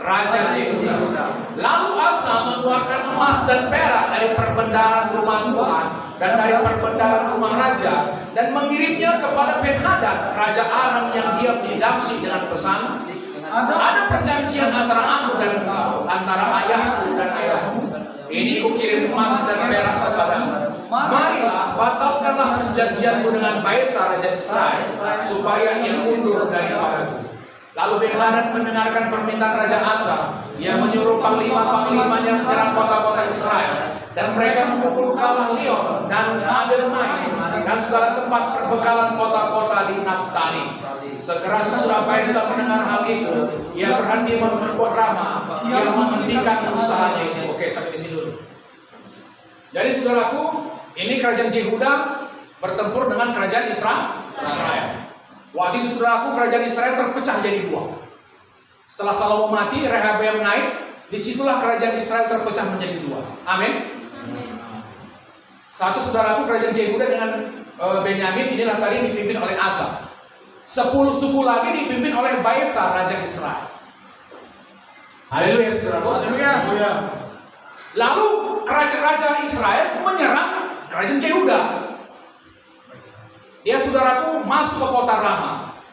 Raja Yehuda. Lalu Asa mengeluarkan emas dan perak dari perbendaharaan rumah Tuhan dan dari perbendaharaan rumah raja, dan mengirimnya kepada Ben-Hadad, Raja Aram yang diam di Damsyik dengan pesan, ada perjanjian antara aku dan engkau, antara ayahku dan ayahmu. Ini kukirim emas dan perak kepadamu. Marilah batalkanlah perjanjianmu dengan Baesa Raja Israel, supaya ia mundur daripadaku. Lalu Ben-Hadad mendengarkan permintaan Raja Asa. Ia menyuruh panglima-panglimanya menyerang kota-kota Israel, dan mereka memukul kalah Lion dan Abel-Maim dan segala tempat perbekalan kota-kota di Naftali. Segera sesudah Baesa mendengar hal itu, ia berhenti memperkuat Rama. Ia menghentikan usahanya itu. Oke, sampai di sini dulu. Jadi saudaraku, ini kerajaan Yehuda bertempur dengan kerajaan Israel. Waktu itu saudaraku, kerajaan Israel terpecah jadi 2. Setelah Salomo mati, Rehabeam naik, disitulah kerajaan Israel terpecah menjadi 2. Amin. Satu saudaraku, kerajaan Yehuda dengan Benyamin inilah tadi dipimpin oleh Asa. 10 suku lagi dipimpin oleh Baesa Raja Israel. Haleluya saudaraku. Haleluya. Lalu kerajaan Israel menyerang kerajaan Yehuda. Dia saudaraku masuk ke kota Rama.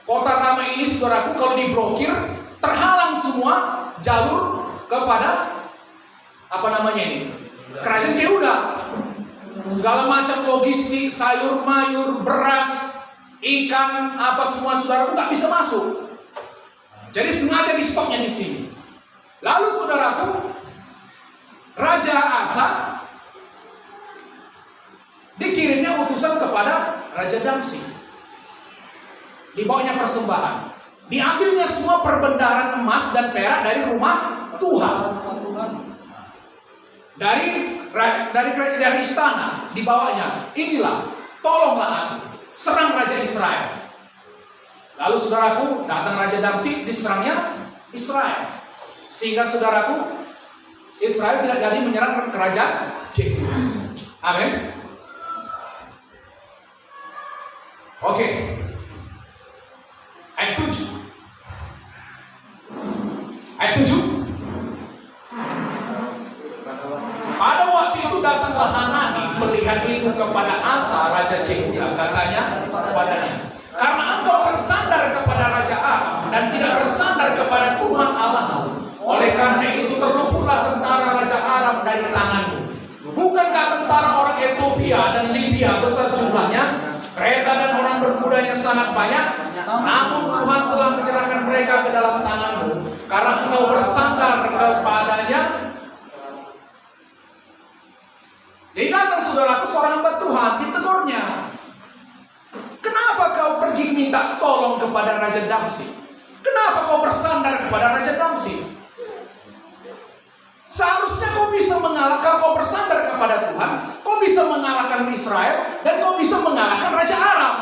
Kota Rama ini saudaraku kalau diblokir, terhalang semua jalur kepada apa namanya ini? Kerajaan Yehuda. Segala macam logistik, sayur mayur, beras, ikan, apa semua saudaraku nggak bisa masuk. Jadi sengaja di stoknya di sini. Lalu saudaraku, Raja Asa dikirimnya utusan kepada Raja Damsyik. Dibawanya persembahan. Diambilnya semua perbendaharaan emas dan perak dari rumah Tuhan. Dari istana dibawanya. Inilah, tolonglah aku, serang Raja Israel. Lalu saudaraku, datang Raja Damsyik, diserangnya Israel. Sehingga saudaraku, Israel tidak jadi menyerang kerajaan Yehuda. Amin. Oke. Ayat 7. Ayat 7. Pada waktu itu datanglah Hanani melihat itu kepada Asa Raja Yehuda, katanya kepadanya, karena engkau bersandar kepada Raja Aram dan tidak bersandar kepada Tuhan Allahmu, oleh karena itu terluputlah tentara Raja Aram dari tanganmu. Bukankah tentara orang Ethiopia dan Libya besar jumlahnya? Kereta dan orang berkudanya sangat banyak, namun Tuhan telah menyerahkan mereka ke dalam tanganmu, karena engkau bersandar kepadanya. Jadi datang saudaraku seorang hamba Tuhan, ditegurnya. Kenapa kau pergi minta tolong kepada Raja Damsyik? Kenapa kau bersandar kepada Raja Damsyik? Seharusnya kau bisa mengalahkan, kau bersandar kepada Tuhan, kau bisa mengalahkan Israel, dan kau bisa mengalahkan Raja Aram.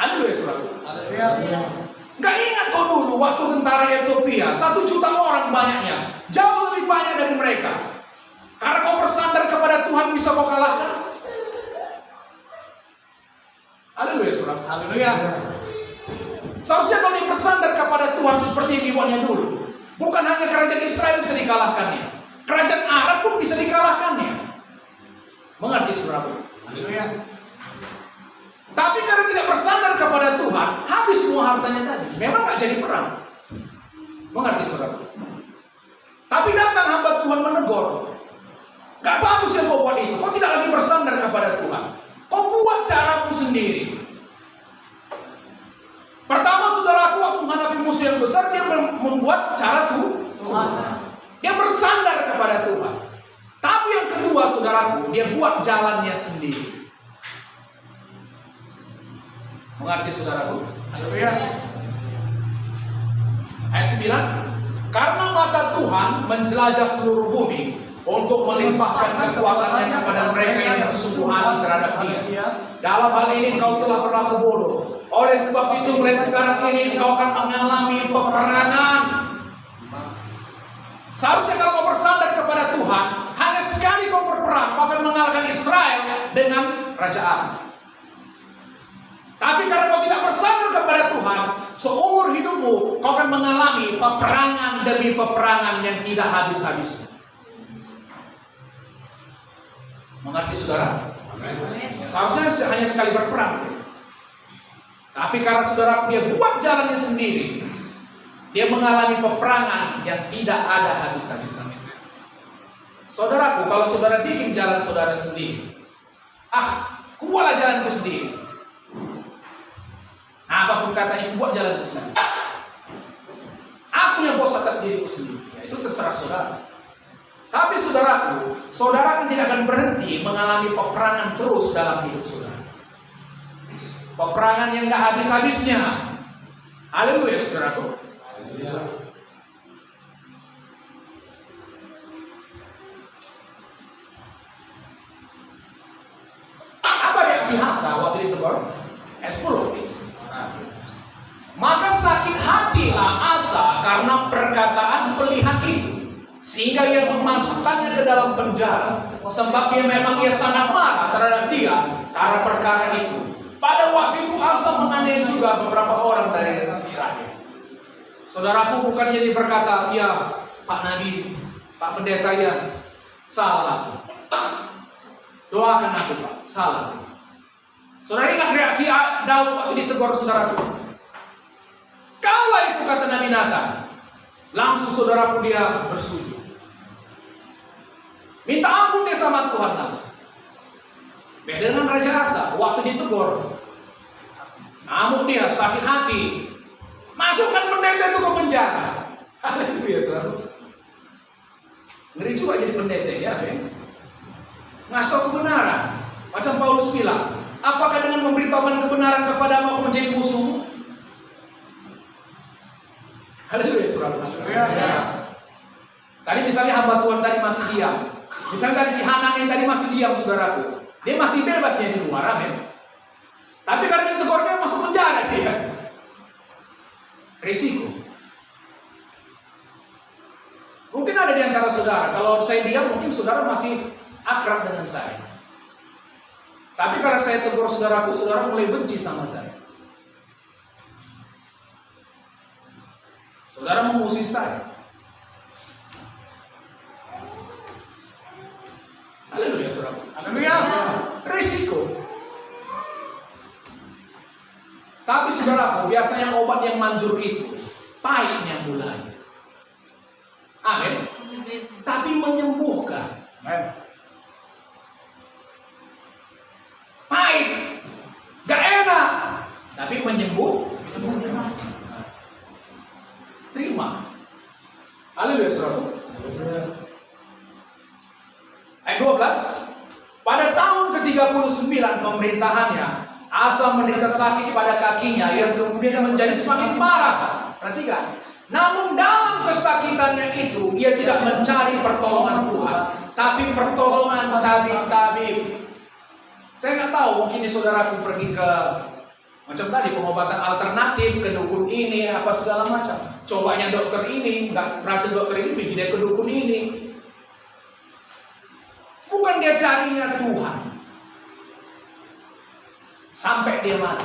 Haleluya saudaraku. Gak ingat kau dulu waktu tentara Ethiopia 1 juta orang banyaknya, jauh lebih banyak dari mereka. Karena kau bersandar kepada Tuhan bisa kau kalahkan. Haleluya saudara. Haleluya. Seharusnya kalau dia bersandar kepada Tuhan seperti yang dibuatnya dulu, bukan hanya kerajaan Israel bisa dikalahkannya, kerajaan Arab pun bisa dikalahkannya. Mengerti saudara? Haleluya. Tapi karena tidak bersandar kepada Tuhan, habis semua hartanya tadi. Memang nggak jadi perang. Mengerti saudara? Tapi datang hamba Tuhan menegur. Gak bagus yang kau buat itu. Kau tidak lagi bersandar kepada Tuhan. Kau buat caramu sendiri. Pertama saudaraku, waktu menghadapi musuh yang besar, dia membuat cara Tuhan. Dia bersandar kepada Tuhan. Tapi yang kedua saudaraku, dia buat jalannya sendiri. Mengerti saudaraku? Haleluya. Ayat 9. Karena mata Tuhan menjelajah seluruh bumi untuk melimpahkan kekuatannya kepada mereka yang bersungguh hati terhadap Dia. Dalam hal ini engkau telah berlaku bodoh. Oleh sebab itu mulai sekarang ini engkau akan mengalami peperangan. Seharusnya kalau kau bersandar kepada Tuhan, hanya sekali kau berperang, kau akan mengalahkan Israel dengan Raja Aram. Tapi karena kau tidak bersandar kepada Tuhan, seumur hidupmu kau akan mengalami peperangan demi peperangan yang tidak habis-habisnya. Mengerti saudara? Amen. Seharusnya hanya sekali berperang. Tapi karena saudara dia buat jalannya sendiri, dia mengalami peperangan yang tidak ada habis-habisnya. Saudaraku, kalau saudara bikin jalan saudara sendiri, kubuatlah jalanku sendiri. Apapun katanya, buat jalanku sendiri. Aku yang bos atas diriku sendiri. Ya, itu terserah saudara. Tapi saudaraku, saudara kan tidak akan berhenti mengalami peperangan terus dalam hidup saudara. Peperangan yang gak habis-habisnya. Haleluya saudaraku. Haleluya. Apa reaksi Asa waktu ditegur? Ayat 10. Maka sakit hatilah Asa karena perkataan pelihat itu, sehingga ia memasukkannya ke dalam penjara. Sebab memang ia sangat marah terhadap dia karena perkara itu. Pada waktu itu Asa menganiaya juga beberapa orang dari rakyat. Saudaraku, bukannya dia berkata, ya Pak Nabi, Pak Pendeta, ya salah aku. Doakan aku Pak, salah aku. Saudara ingat reaksi Daud waktu ditegur saudaraku? Kalau itu kata Nabi Nathan, langsung saudaraku dia bersujud. Minta ampun dia sama Tuhan langsung. Beda dengan Raja Asa, waktu ditegur, ngamuk dia, sakit hati, masukkan pendeta itu ke penjara. Haleluya saudara. Ngeri juga jadi pendeta ya. Ngasih tahu kebenaran. Macam Paulus bilang, apakah dengan memberitahukan kebenaran kepadamu aku menjadi musuhmu? Haleluya saudara. Tadi misalnya hamba Tuhan tadi masih diam. Misalnya tadi si Hanan yang tadi masih diam saudaraku. Dia masih bebasnya di luar, amin. Tapi karena ditegur dia masuk penjara dia. Risiko. Mungkin ada di antara saudara, kalau saya diam mungkin saudara masih akrab dengan saya. Tapi kalau saya tegur saudaraku, saudara mulai benci sama saya. Saudara memusuhi saya. Haleluya saudara. Haleluya. Risiko. Tapi saudaraku, biasanya obat yang manjur itu pahitnya mulai. Amin. Tapi menyembuhkan. Amin. Pahit, gak enak, tapi menyembuhkan. Terima. Haleluya saudara. Ayat 12. Pada tahun ke-39 pemerintahannya, Asa menderita sakit pada kakinya yang kemudian menjadi semakin parah. Perhatikan. Namun dalam kesakitannya itu, ia tidak mencari pertolongan Tuhan, tapi pertolongan tabib-tabib. Saya nggak tahu, mungkin ini saudaraku pergi ke macam tadi pengobatan alternatif, ke dukun ini, apa segala macam. Cobanya dokter ini, nggak berhasil dokter ini, pergi dia ke dukun ini. Bukan dia carinya Tuhan. Sampai dia mati.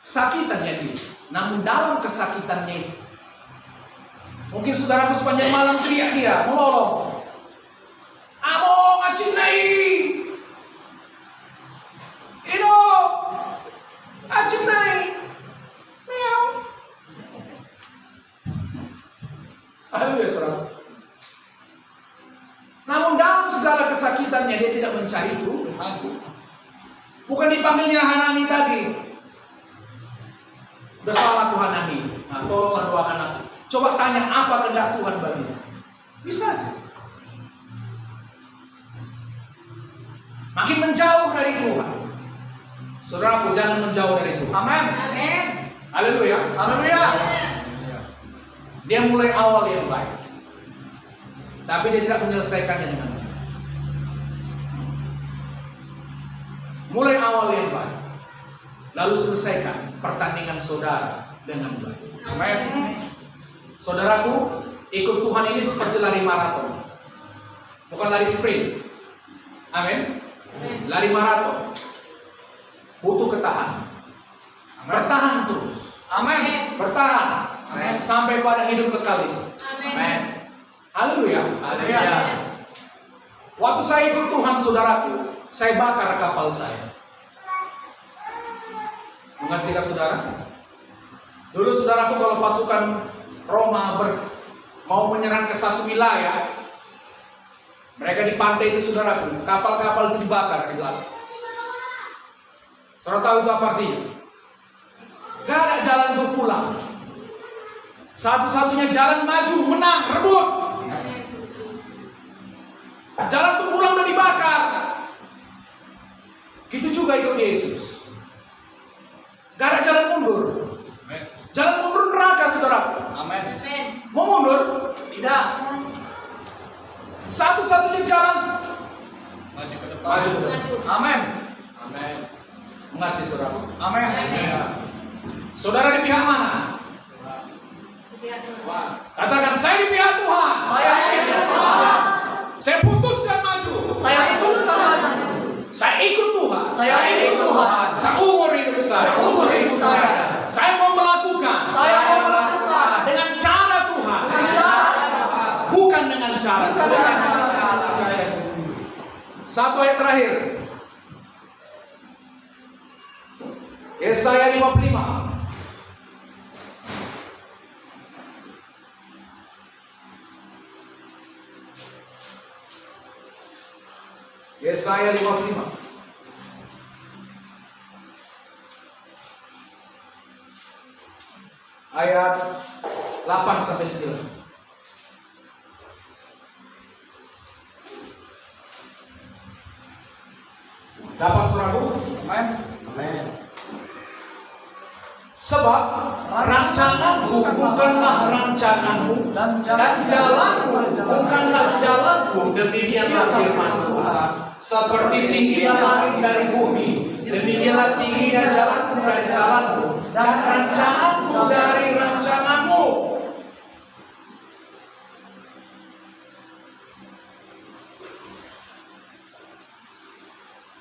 Kesakitannya dia. Namun dalam kesakitannya itu, Mungkin saudaraku sepanjang malam teriak dia, melolong. Amo ngacinai. Ino. Acinai. Meow. Haleluya, saudara. Namun dalam segala kesakitannya dia tidak mencari Tuhan. Bukan dipanggilnya Hanani tadi. Udah salah Tuhan Hanani. Nah, tolonglah doakan aku. Coba tanya apa kehendak Tuhan bagimu. Bisa aja. Makin menjauh dari Tuhan. Saudaraku, jangan menjauh dari Tuhan. Amin. Haleluya. Haleluya. Dia mulai awal yang baik, tapi dia tidak menyelesaikannya dengan baik. Mulai awal yang baik, lalu selesaikan pertandingan saudara dengan baik. Amin. Saudaraku, ikut Tuhan ini seperti lari maraton, bukan lari sprint. Amin. Lari maraton butuh ketahanan. Bertahan terus. Amin. Bertahan. Amin. Sampai pada hidup kekal itu. Amin. Haleluya. Haleluya. Waktu saya ikut Tuhan, saudaraku, saya bakar kapal saya. Mengerti saudara? Dulu saudaraku, kalau pasukan Roma mau menyerang ke satu wilayah, mereka di pantai itu, saudaraku, kapal-kapal itu dibakar di belakang. Saudara tahu itu apa artinya? Gak ada jalan untuk pulang. Satu-satunya jalan maju, menang, rebut. Jalan untuk pulang udah dibakar. Gitu juga ikut Yesus. Gak ada jalan mundur. Jalan mundur neraka, saudara. Amin. Mau mundur? Tidak. Satu-satunya jalan Maju ke depan. maju, saudara. Amin. Amin. Mengerti, saudara? Amin. Saudara di pihak mana? Katakan, saya di pihak Tuhan. Saya di pihak Tuhan. Saya putuskan maju. Saya putuskan maju. Saya ikut Tuhan. Saya ikut Tuhan. Seumur hidup saya. Seumur hidup saya. Saya mau melakukan. Saya mau melakukan dengan cara Tuhan. dengan cara Tuhan. Bukan dengan cara Bukan dengan saya. cara saya. Satu ayat terakhir. Yesaya 55. Yesaya 55. Ayat 8 sampai 9. Dapat saudaraku? Amin. Amin. Sebab rancanganku bukanlah rancanganmu, dan jalanmu bukanlah jalanku. Demikianlah firman Tuhan. Seperti tingginya langit dari bumi, demikianlah tingginya jalanku dari jalanmu, dan rancanganku dari rancanganmu.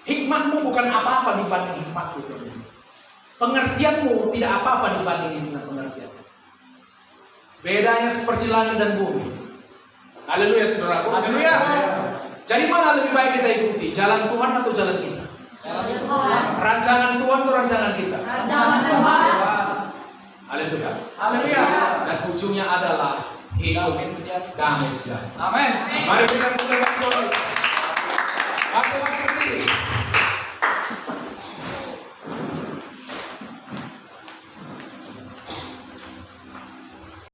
Hikmatmu bukan apa-apa dibanding hikmatku. Pengertianmu tidak apa-apa dibanding dengan pengertianmu. Bedanya seperti langit dan bumi. Haleluya, saudaraku. Haleluya. Jadi mana lebih baik kita ikuti? Jalan Tuhan atau jalan kita? Jalan Tuhan. Rancangan Tuhan atau rancangan kita? Rancangan Tuhan. Haleluya. Haleluya. Dan ujungnya adalah hidup damai sejahtera. Amin. Mari kita mulai waktu. Waktu berdiri.